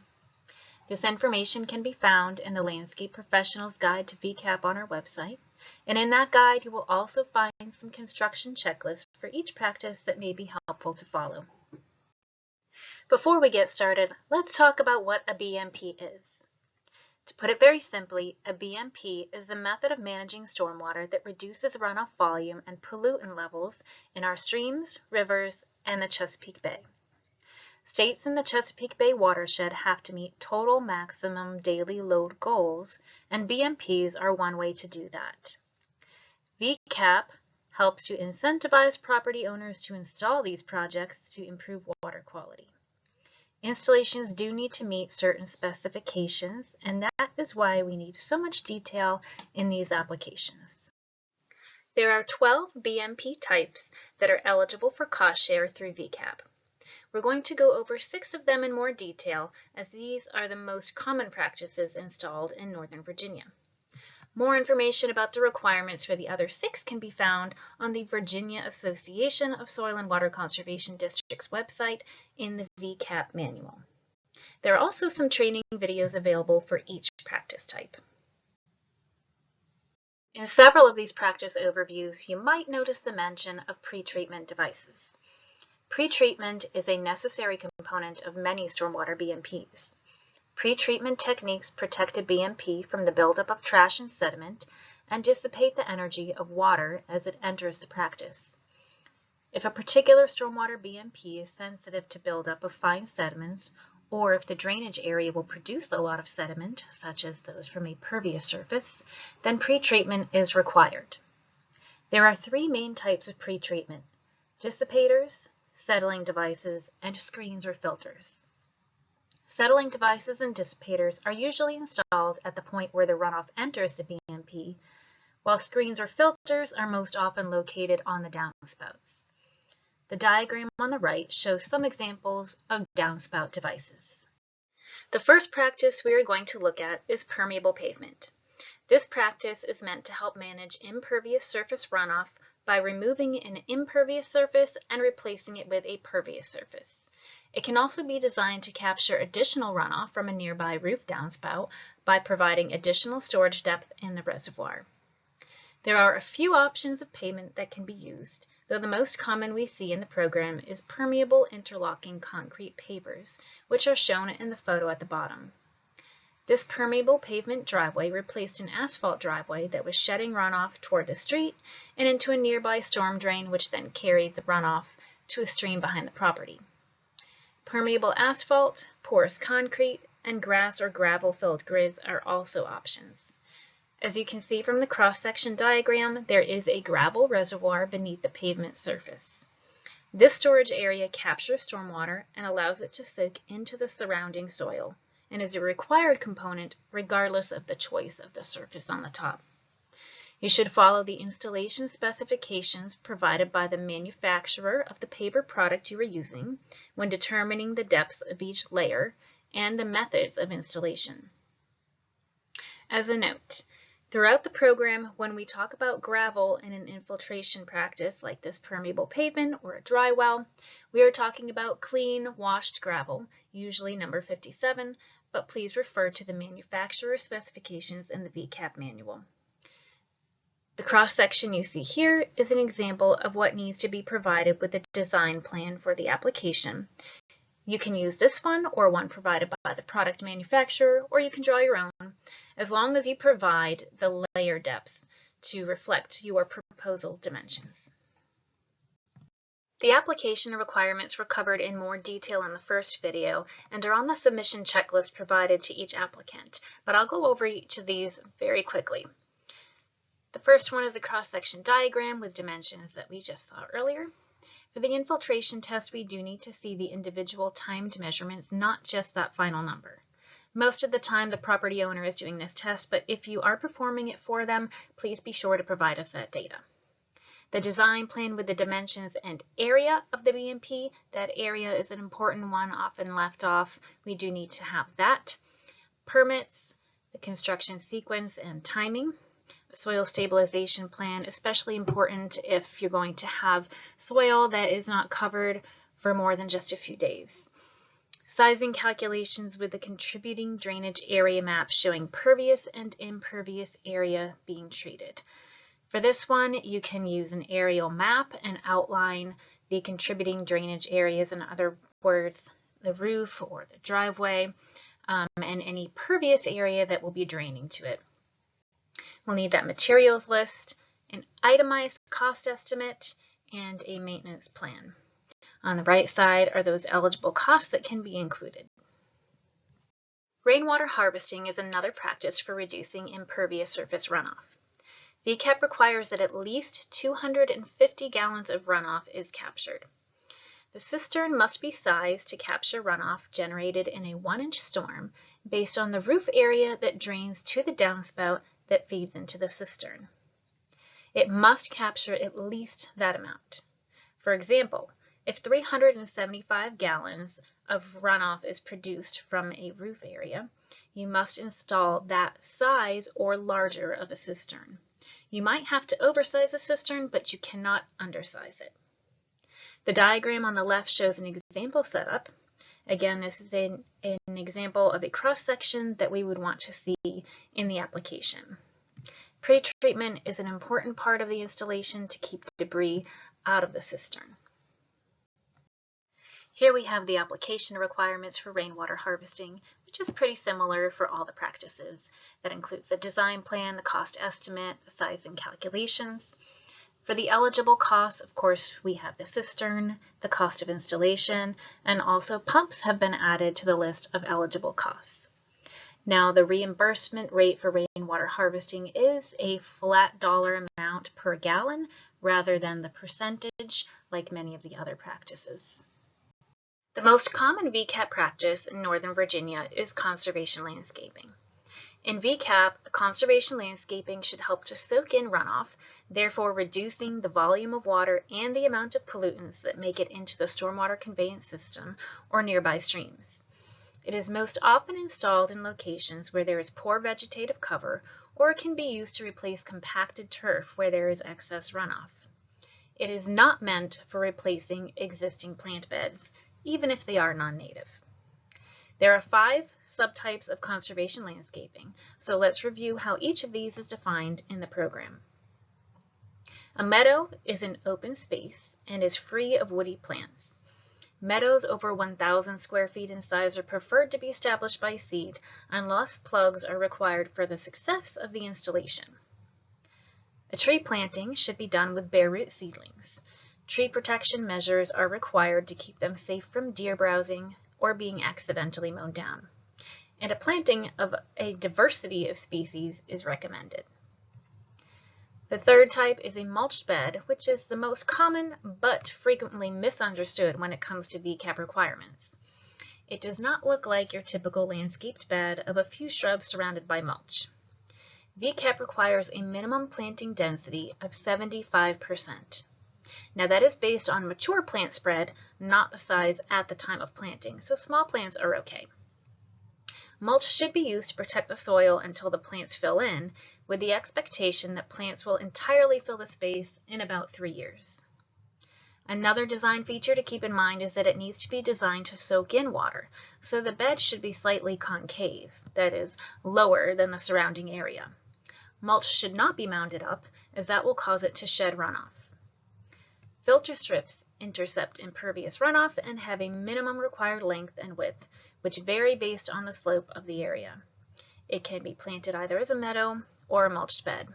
This information can be found in the Landscape Professional's Guide to VCAP on our website, and in that guide you will also find some construction checklists for each practice that may be helpful to follow. Before we get started, let's talk about what a BMP is. To put it very simply, a BMP is a method of managing stormwater that reduces runoff volume and pollutant levels in our streams, rivers, and the Chesapeake Bay. States in the Chesapeake Bay watershed have to meet total maximum daily load goals, and BMPs are one way to do that. VCAP helps to incentivize property owners to install these projects to improve water quality. Installations do need to meet certain specifications, and that is why we need so much detail in these applications. There are 12 BMP types that are eligible for cost share through VCAP. We're going to go over 6 of them in more detail, as these are the most common practices installed in Northern Virginia. More information about the requirements for the other 6 can be found on the Virginia Association of Soil and Water Conservation Districts website in the VCAP manual. There are also some training videos available for each practice type. In several of these practice overviews, you might notice the mention of pretreatment devices. Pretreatment is a necessary component of many stormwater BMPs. Pretreatment techniques protect a BMP from the buildup of trash and sediment and dissipate the energy of water as it enters the practice. If a particular stormwater BMP is sensitive to buildup of fine sediments, or if the drainage area will produce a lot of sediment, such as those from a pervious surface, then pretreatment is required. There are 3 main types of pretreatment: dissipators, settling devices, and screens or filters. Settling devices and dissipators are usually installed at the point where the runoff enters the BMP, while screens or filters are most often located on the downspouts. The diagram on the right shows some examples of downspout devices. The first practice we are going to look at is permeable pavement. This practice is meant to help manage impervious surface runoff by removing an impervious surface and replacing it with a pervious surface. It can also be designed to capture additional runoff from a nearby roof downspout by providing additional storage depth in the reservoir. There are a few options of pavement that can be used, though the most common we see in the program is permeable interlocking concrete pavers, which are shown in the photo at the bottom. This permeable pavement driveway replaced an asphalt driveway that was shedding runoff toward the street and into a nearby storm drain, which then carried the runoff to a stream behind the property. Permeable asphalt, porous concrete, and grass or gravel-filled grids are also options. As you can see from the cross-section diagram, there is a gravel reservoir beneath the pavement surface. This storage area captures stormwater and allows it to soak into the surrounding soil, and is a required component regardless of the choice of the surface on the top. You should follow the installation specifications provided by the manufacturer of the paver product you are using when determining the depths of each layer and the methods of installation. As a note, throughout the program, when we talk about gravel in an infiltration practice like this permeable pavement or a dry well, we are talking about clean, washed gravel, usually number 57, but please refer to the manufacturer specifications in the VCAP manual. The cross-section you see here is an example of what needs to be provided with the design plan for the application. You can use this one or one provided by the product manufacturer, or you can draw your own, as long as you provide the layer depths to reflect your proposal dimensions. The application requirements were covered in more detail in the first video and are on the submission checklist provided to each applicant, but I'll go over each of these very quickly. The first one is a cross-section diagram with dimensions that we just saw earlier. For the infiltration test, we do need to see the individual timed measurements, not just that final number. Most of the time, the property owner is doing this test, but if you are performing it for them, please be sure to provide us that data. The design plan with the dimensions and area of the BMP, that area is an important one, often left off. We do need to have that. Permits, the construction sequence and timing. Soil stabilization plan, especially important if you're going to have soil that is not covered for more than just a few days. Sizing calculations with the contributing drainage area map showing pervious and impervious area being treated. For this one, you can use an aerial map and outline the contributing drainage areas, in other words, the roof or the driveway, and any pervious area that will be draining to it. We'll need that materials list, an itemized cost estimate, and a maintenance plan. On the right side are those eligible costs that can be included. Rainwater harvesting is another practice for reducing impervious surface runoff. VCAP requires that at least 250 gallons of runoff is captured. The cistern must be sized to capture runoff generated in a 1-inch storm based on the roof area that drains to the downspout that feeds into the cistern. It must capture at least that amount. For example, if 375 gallons of runoff is produced from a roof area, you must install that size or larger of a cistern. You might have to oversize the cistern, but you cannot undersize it. The diagram on the left shows an example setup. Again, this is an example of a cross-section that we would want to see in the application. Pre-treatment is an important part of the installation to keep debris out of the cistern. Here we have the application requirements for rainwater harvesting, which is pretty similar for all the practices. That includes the design plan, the cost estimate, the size and calculations. For the eligible costs, of course, we have the cistern, the cost of installation, and also pumps have been added to the list of eligible costs. Now, the reimbursement rate for rainwater harvesting is a flat dollar amount per gallon rather than the percentage like many of the other practices. The most common VCAP practice in Northern Virginia is conservation landscaping. In VCAP, conservation landscaping should help to soak in runoff, therefore reducing the volume of water and the amount of pollutants that make it into the stormwater conveyance system or nearby streams. It is most often installed in locations where there is poor vegetative cover, or it can be used to replace compacted turf where there is excess runoff. It is not meant for replacing existing plant beds, even if they are non-native. There are 5 subtypes of conservation landscaping, so let's review how each of these is defined in the program. A meadow is an open space and is free of woody plants. Meadows over 1,000 square feet in size are preferred to be established by seed unless plugs are required for the success of the installation. A tree planting should be done with bare root seedlings. Tree protection measures are required to keep them safe from deer browsing or being accidentally mown down. And a planting of a diversity of species is recommended. The third type is a mulched bed, which is the most common but frequently misunderstood when it comes to VCAP requirements. It does not look like your typical landscaped bed of a few shrubs surrounded by mulch. VCAP requires a minimum planting density of 75%. Now that is based on mature plant spread, not the size at the time of planting, so small plants are okay. Mulch should be used to protect the soil until the plants fill in, with the expectation that plants will entirely fill the space in about 3 years. Another design feature to keep in mind is that it needs to be designed to soak in water, so the bed should be slightly concave, that is, lower than the surrounding area. Mulch should not be mounded up, as that will cause it to shed runoff. Filter strips intercept impervious runoff and have a minimum required length and width, which vary based on the slope of the area. It can be planted either as a meadow or a mulched bed.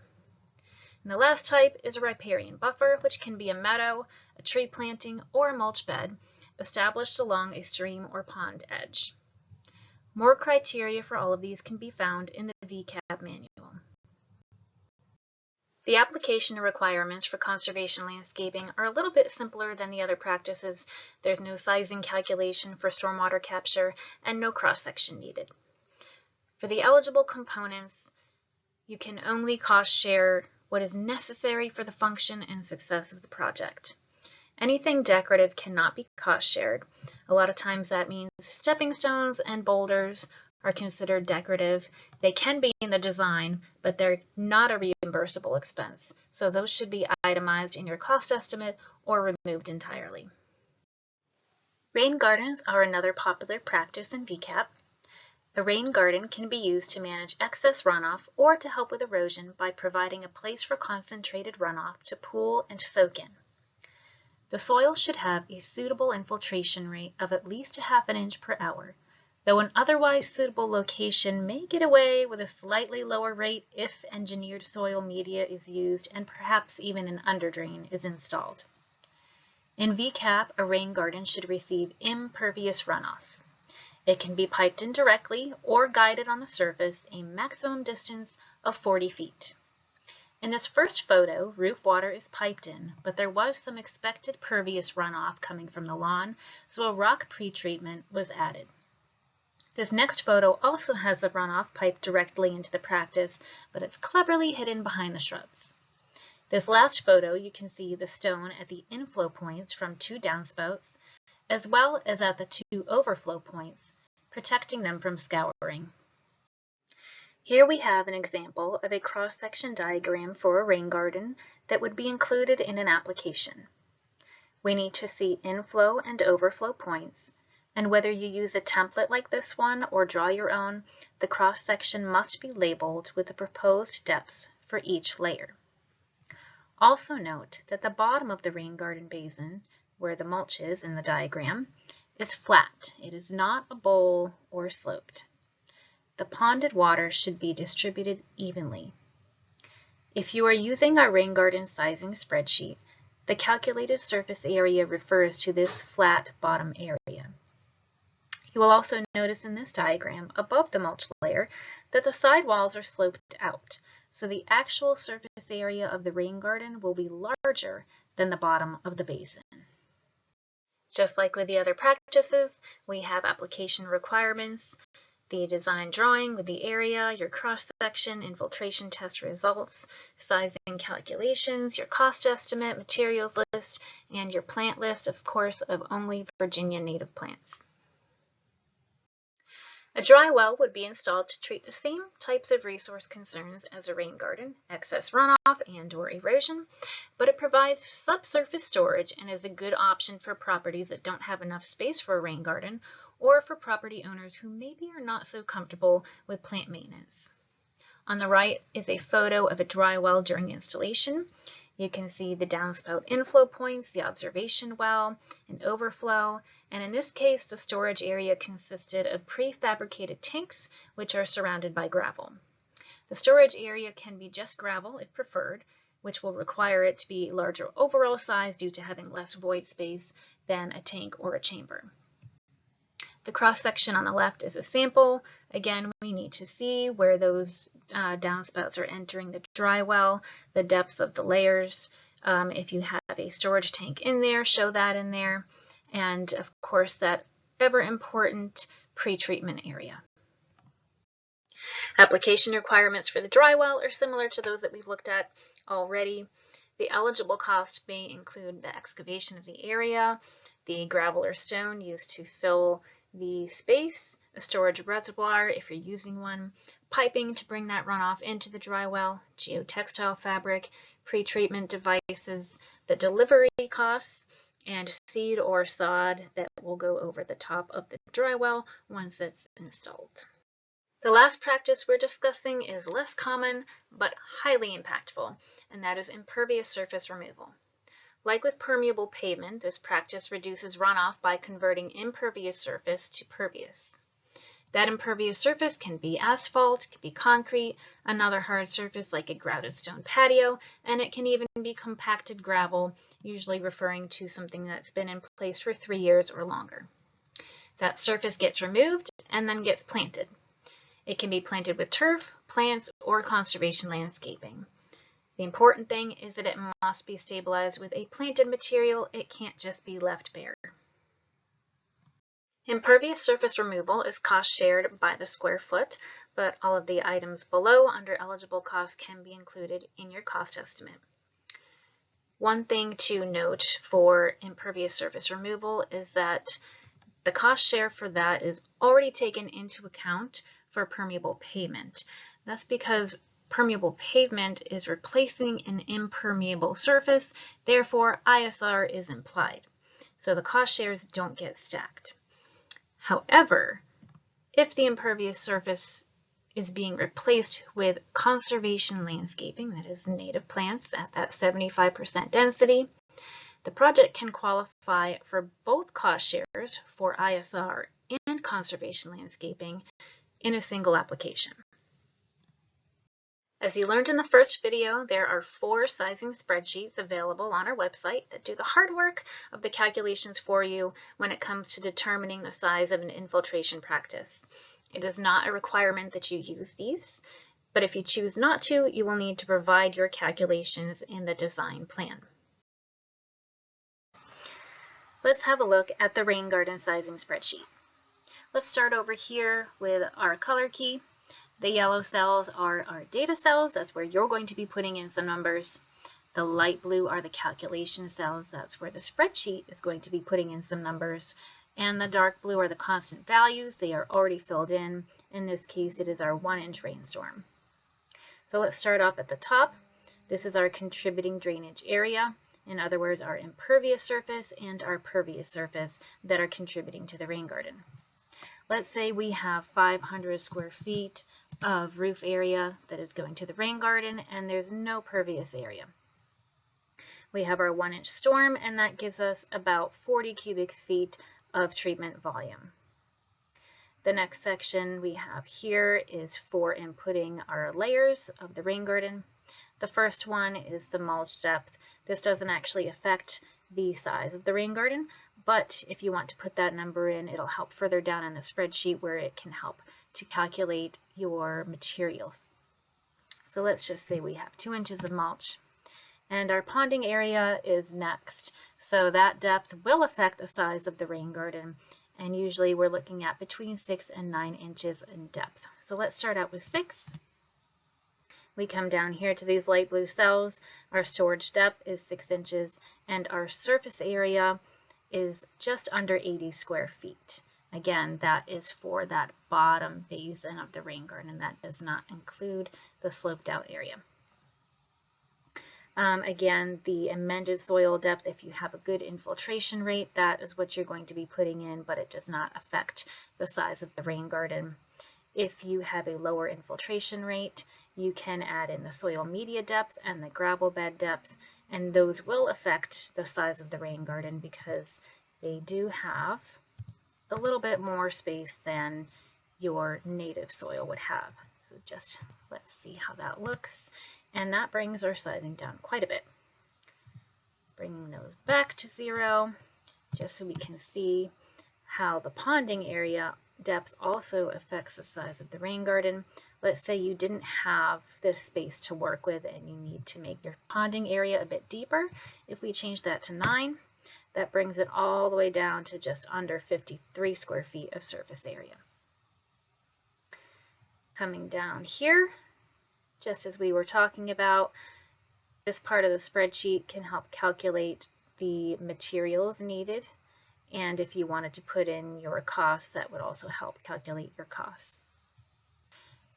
And the last type is a riparian buffer, which can be a meadow, a tree planting, or a mulch bed established along a stream or pond edge. More criteria for all of these can be found in the VCAP manual. The application requirements for conservation landscaping are a little bit simpler than the other practices. There's no sizing calculation for stormwater capture and no cross-section needed. For the eligible components, you can only cost share what is necessary for the function and success of the project. Anything decorative cannot be cost shared. A lot of times that means stepping stones and boulders are considered decorative. They can be in the design, but they're not a reimbursable expense. So those should be itemized in your cost estimate or removed entirely. Rain gardens are another popular practice in VCAP. A rain garden can be used to manage excess runoff or to help with erosion by providing a place for concentrated runoff to pool and soak in. The soil should have a suitable infiltration rate of at least 1/2 inch per hour, though an otherwise suitable location may get away with a slightly lower rate if engineered soil media is used and perhaps even an underdrain is installed. In VCAP, a rain garden should receive impervious runoff. It can be piped in directly or guided on the surface a maximum distance of 40 feet. In this first photo, roof water is piped in, but there was some expected pervious runoff coming from the lawn, so a rock pretreatment was added. This next photo also has the runoff piped directly into the practice, but it's cleverly hidden behind the shrubs. This last photo, you can see the stone at the inflow points from 2 downspouts, as well as at the 2 overflow points, protecting them from scouring. Here we have an example of a cross-section diagram for a rain garden that would be included in an application. We need to see inflow and overflow points, and whether you use a template like this one or draw your own, the cross-section must be labeled with the proposed depths for each layer. Also note that the bottom of the rain garden basin, where the mulch is in the diagram, is flat. It is not a bowl or sloped. The ponded water should be distributed evenly. If you are using our rain garden sizing spreadsheet, the calculated surface area refers to this flat bottom area. You will also notice in this diagram above the mulch layer that the side walls are sloped out, so the actual surface area of the rain garden will be larger than the bottom of the basin. Just like with the other practices, we have application requirements, the design drawing with the area, your cross-section, infiltration test results, sizing calculations, your cost estimate, materials list, and your plant list, of course, of only Virginia native plants. A dry well would be installed to treat the same types of resource concerns as a rain garden, excess runoff and/or erosion, but it provides subsurface storage and is a good option for properties that don't have enough space for a rain garden or for property owners who maybe are not so comfortable with plant maintenance. On the right is a photo of a dry well during installation. You can see the downspout inflow points, the observation well, and overflow, and in this case the storage area consisted of prefabricated tanks which are surrounded by gravel. The storage area can be just gravel if preferred, which will require it to be larger overall size due to having less void space than a tank or a chamber. The cross-section on the left is a sample. Again, we need to see where those downspouts are entering the dry well, the depths of the layers. If you have a storage tank in there, show that in there. And of course, that ever important pre-treatment area. Application requirements for the dry well are similar to those that we've looked at already. The eligible cost may include the excavation of the area, the gravel or stone used to fill the space, a storage reservoir if you're using one, piping to bring that runoff into the dry well, geotextile fabric, pre-treatment devices, the delivery costs, and seed or sod that will go over the top of the dry well once it's installed. The last practice we're discussing is less common but highly impactful, and that is impervious surface removal. Like with permeable pavement, this practice reduces runoff by converting impervious surface to pervious. That impervious surface can be asphalt, can be concrete, another hard surface like a grouted stone patio, and it can even be compacted gravel, usually referring to something that's been in place for 3 years or longer. That surface gets removed and then gets planted. It can be planted with turf, plants, or conservation landscaping. The important thing is that it must be stabilized with a planted material. It can't just be left bare. Impervious surface removal is cost shared by the square foot, but all of the items below under eligible costs can be included in your cost estimate. One thing to note for impervious surface removal is that the cost share for that is already taken into account for permeable pavement. That's because permeable pavement is replacing an impermeable surface, therefore ISR is implied. So the cost shares don't get stacked. However, if the impervious surface is being replaced with conservation landscaping, that is native plants at that 75% density, the project can qualify for both cost shares for ISR and conservation landscaping in a single application. As you learned in the first video, there are 4 sizing spreadsheets available on our website that do the hard work of the calculations for you when it comes to determining the size of an infiltration practice. It is not a requirement that you use these, but if you choose not to, you will need to provide your calculations in the design plan. Let's have a look at the rain garden sizing spreadsheet. Let's start over here with our color key. The yellow cells are our data cells. That's where you're going to be putting in some numbers. The light blue are the calculation cells. That's where the spreadsheet is going to be putting in some numbers. And the dark blue are the constant values. They are already filled in. In this case, it is our 1-inch rainstorm. So let's start off at the top. This is our contributing drainage area. In other words, our impervious surface and our pervious surface that are contributing to the rain garden. Let's say we have 500 square feet of roof area that is going to the rain garden and there's no pervious area. We have our 1-inch storm and that gives us about 40 cubic feet of treatment volume. The next section we have here is for inputting our layers of the rain garden. The first one is the mulch depth. This doesn't actually affect the size of the rain garden, but if you want to put that number in, it'll help further down in the spreadsheet where it can help to calculate your materials. So let's just say we have 2 inches of mulch. And our ponding area is next. So that depth will affect the size of the rain garden. And usually we're looking at between 6 and 9 inches in depth. So let's start out with 6. We come down here to these light blue cells. Our storage depth is 6 inches and our surface area is just under 80 square feet. Again, that is for that bottom basin of the rain garden, and that does not include the sloped out area. Again, the amended soil depth, if you have a good infiltration rate, that is what you're going to be putting in, but it does not affect the size of the rain garden. If you have a lower infiltration rate, you can add in the soil media depth and the gravel bed depth, and those will affect the size of the rain garden because they do have a little bit more space than your native soil would have. So just let's see how that looks. And that brings our sizing down quite a bit. Bringing those back to 0, just so we can see how the ponding area depth also affects the size of the rain garden. Let's say you didn't have this space to work with and you need to make your ponding area a bit deeper. If we change that to 9, that brings it all the way down to just under 53 square feet of surface area. Coming down here, just as we were talking about, this part of the spreadsheet can help calculate the materials needed. And if you wanted to put in your costs, that would also help calculate your costs.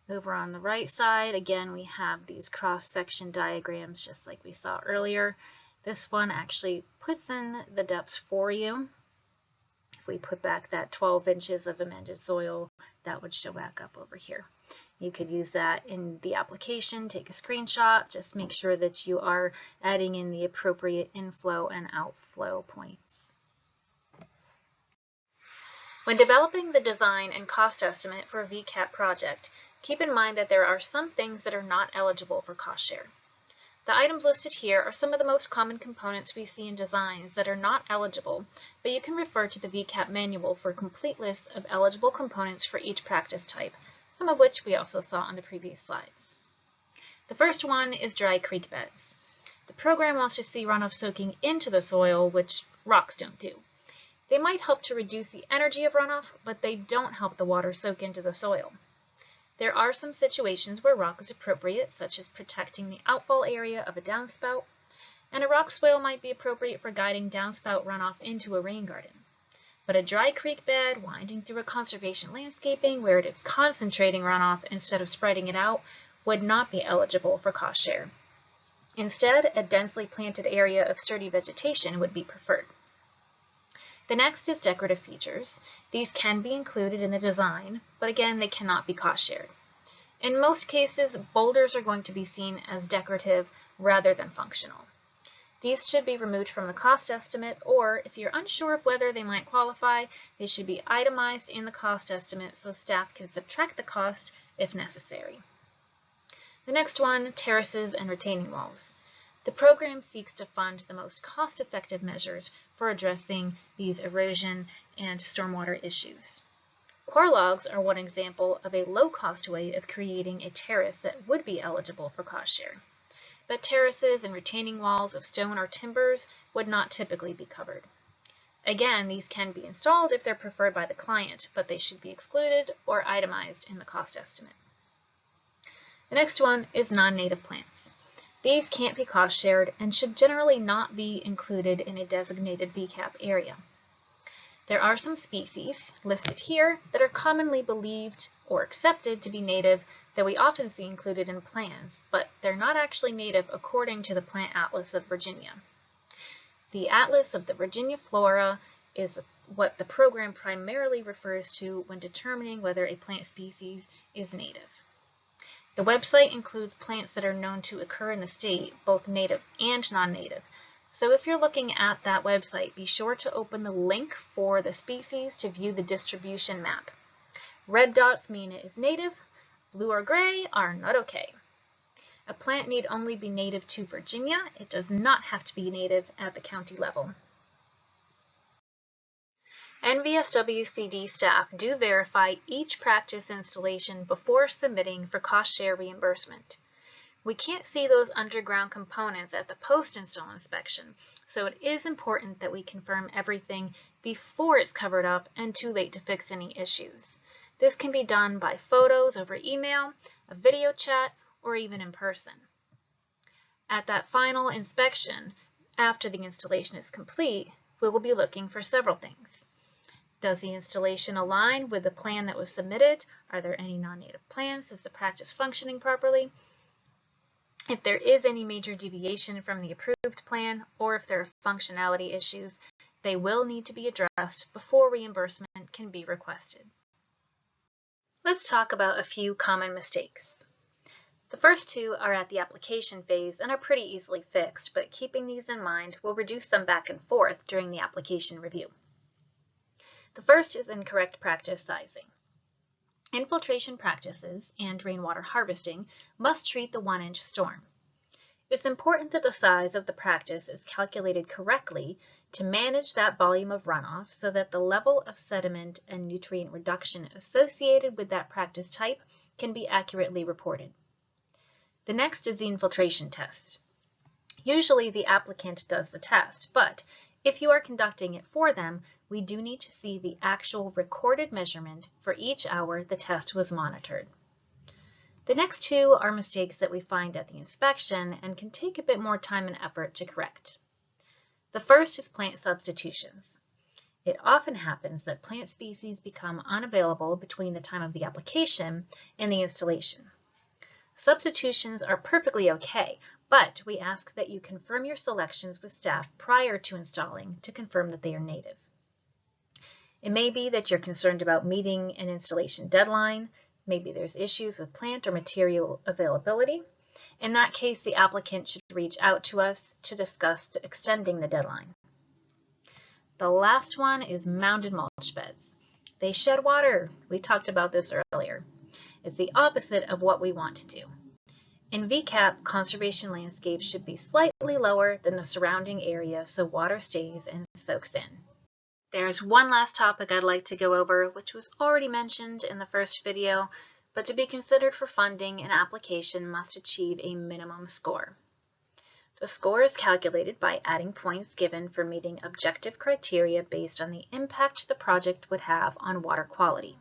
Over on the right side, again, we have these cross-section diagrams just like we saw earlier. This one actually puts in the depths for you. If we put back that 12 inches of amended soil, that would show back up over here. You could use that in the application, take a screenshot, just make sure that you are adding in the appropriate inflow and outflow points. When developing the design and cost estimate for a VCAP project, keep in mind that there are some things that are not eligible for cost share. The items listed here are some of the most common components we see in designs that are not eligible, but you can refer to the VCAP manual for a complete list of eligible components for each practice type, some of which we also saw on the previous slides. The first one is dry creek beds. The program wants to see runoff soaking into the soil, which rocks don't do. They might help to reduce the energy of runoff, but they don't help the water soak into the soil. There are some situations where rock is appropriate, such as protecting the outfall area of a downspout, and a rock swale might be appropriate for guiding downspout runoff into a rain garden. But a dry creek bed winding through a conservation landscaping where it is concentrating runoff instead of spreading it out would not be eligible for cost share. Instead, a densely planted area of sturdy vegetation would be preferred. The next is decorative features. These can be included in the design, but again, they cannot be cost shared. In most cases, boulders are going to be seen as decorative rather than functional. These should be removed from the cost estimate, or if you're unsure of whether they might qualify, they should be itemized in the cost estimate so staff can subtract the cost if necessary. The next one, terraces and retaining walls. The program seeks to fund the most cost-effective measures for addressing these erosion and stormwater issues. Core logs are one example of a low-cost way of creating a terrace that would be eligible for cost share. But terraces and retaining walls of stone or timbers would not typically be covered. Again, these can be installed if they're preferred by the client, but they should be excluded or itemized in the cost estimate. The next one is non-native plants. These can't be cost shared and should generally not be included in a designated VCAP area. There are some species listed here that are commonly believed or accepted to be native that we often see included in plans, but they're not actually native according to the Plant Atlas of Virginia. The Atlas of the Virginia Flora is what the program primarily refers to when determining whether a plant species is native. The website includes plants that are known to occur in the state, both native and non-native. So if you're looking at that website, be sure to open the link for the species to view the distribution map. Red dots mean it is native, blue or gray are not okay. A plant need only be native to Virginia. It does not have to be native at the county level. NVSWCD staff do verify each practice installation before submitting for cost share reimbursement. We can't see those underground components at the post-install inspection, so it is important that we confirm everything before it's covered up and too late to fix any issues. This can be done by photos over email, a video chat, or even in person. At that final inspection, after the installation is complete, we will be looking for several things. Does the installation align with the plan that was submitted? Are there any non-native plants? Is the practice functioning properly? If there is any major deviation from the approved plan, or if there are functionality issues, they will need to be addressed before reimbursement can be requested. Let's talk about a few common mistakes. The first two are at the application phase and are pretty easily fixed, but keeping these in mind will reduce them back and forth during the application review. The first is incorrect practice sizing. Infiltration practices and rainwater harvesting must treat the 1-inch storm. It's important that the size of the practice is calculated correctly to manage that volume of runoff so that the level of sediment and nutrient reduction associated with that practice type can be accurately reported. The next is the infiltration test. Usually the applicant does the test, but if you are conducting it for them, we do need to see the actual recorded measurement for each hour the test was monitored. The next two are mistakes that we find at the inspection and can take a bit more time and effort to correct. The first is plant substitutions. It often happens that plant species become unavailable between the time of the application and the installation. Substitutions are perfectly okay, but we ask that you confirm your selections with staff prior to installing to confirm that they are native. It may be that you're concerned about meeting an installation deadline. Maybe there's issues with plant or material availability. In that case, the applicant should reach out to us to discuss extending the deadline. The last one is mounded mulch beds. They shed water. We talked about this earlier. It's the opposite of what we want to do. In VCAP, conservation landscapes should be slightly lower than the surrounding area so water stays and soaks in. There's one last topic I'd like to go over, which was already mentioned in the first video, but to be considered for funding, an application must achieve a minimum score. The score is calculated by adding points given for meeting objective criteria based on the impact the project would have on water quality.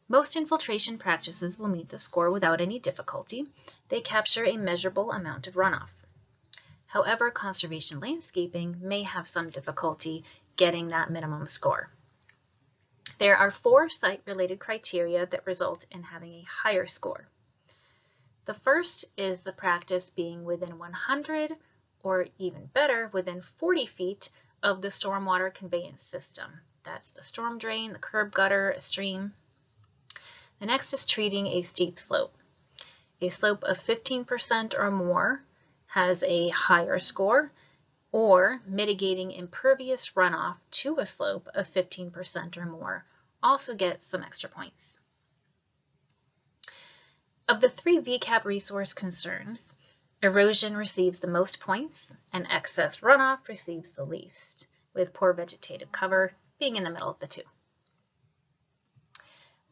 Most infiltration practices will meet the score without any difficulty. They capture a measurable amount of runoff. However, conservation landscaping may have some difficulty getting that minimum score. There are 4 site-related criteria that result in having a higher score. The first is the practice being within 100 or even better, within 40 feet of the stormwater conveyance system. That's the storm drain, the curb gutter, a stream. The next is treating a steep slope. A slope of 15% or more has a higher score, or mitigating impervious runoff to a slope of 15% or more also gets some extra points. Of the 3 VCAP resource concerns, erosion receives the most points and excess runoff receives the least, with poor vegetative cover being in the middle of the two.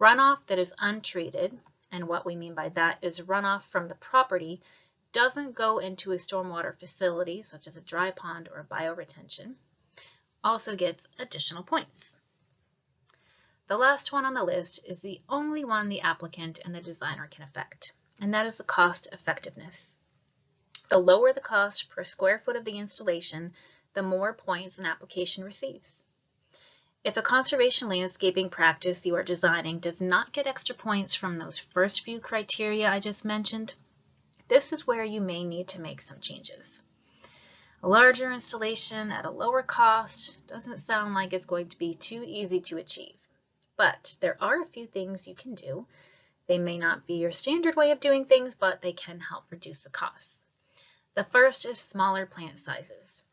Runoff that is untreated, and what we mean by that is runoff from the property, doesn't go into a stormwater facility such as a dry pond or bioretention, also gets additional points. The last one on the list is the only one the applicant and the designer can affect, and that is the cost effectiveness. The lower the cost per square foot of the installation, the more points an application receives. If a conservation landscaping practice you are designing does not get extra points from those first few criteria I just mentioned, this is where you may need to make some changes. A larger installation at a lower cost doesn't sound like it's going to be too easy to achieve, but there are a few things you can do. They may not be your standard way of doing things, but they can help reduce the costs. The first is smaller plant sizes.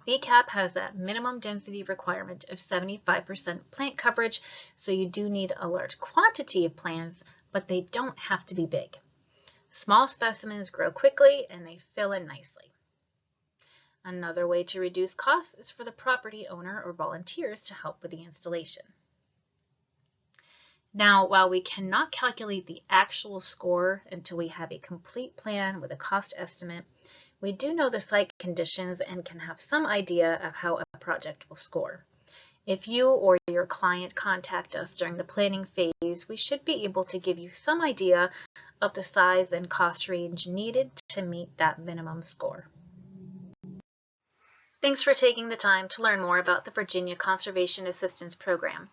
VCAP has that minimum density requirement of 75% plant coverage, so you do need a large quantity of plants, but they don't have to be big. Small specimens grow quickly and they fill in nicely. Another way to reduce costs is for the property owner or volunteers to help with the installation. Now, while we cannot calculate the actual score until we have a complete plan with a cost estimate, we do know the site conditions and can have some idea of how a project will score. If you or your client contact us during the planning phase, we should be able to give you some idea of the size and cost range needed to meet that minimum score. Thanks for taking the time to learn more about the Virginia Conservation Assistance Program.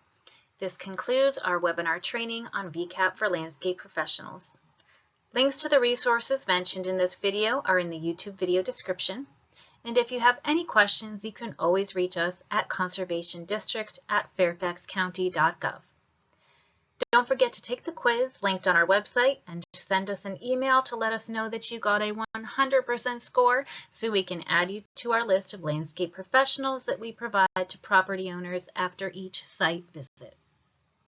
This concludes our webinar training on VCAP for landscape professionals. Links to the resources mentioned in this video are in the YouTube video description. And if you have any questions, you can always reach us at conservationdistrict@fairfaxcounty.gov. Don't forget to take the quiz linked on our website and send us an email to let us know that you got a 100% score so we can add you to our list of landscape professionals that we provide to property owners after each site visit.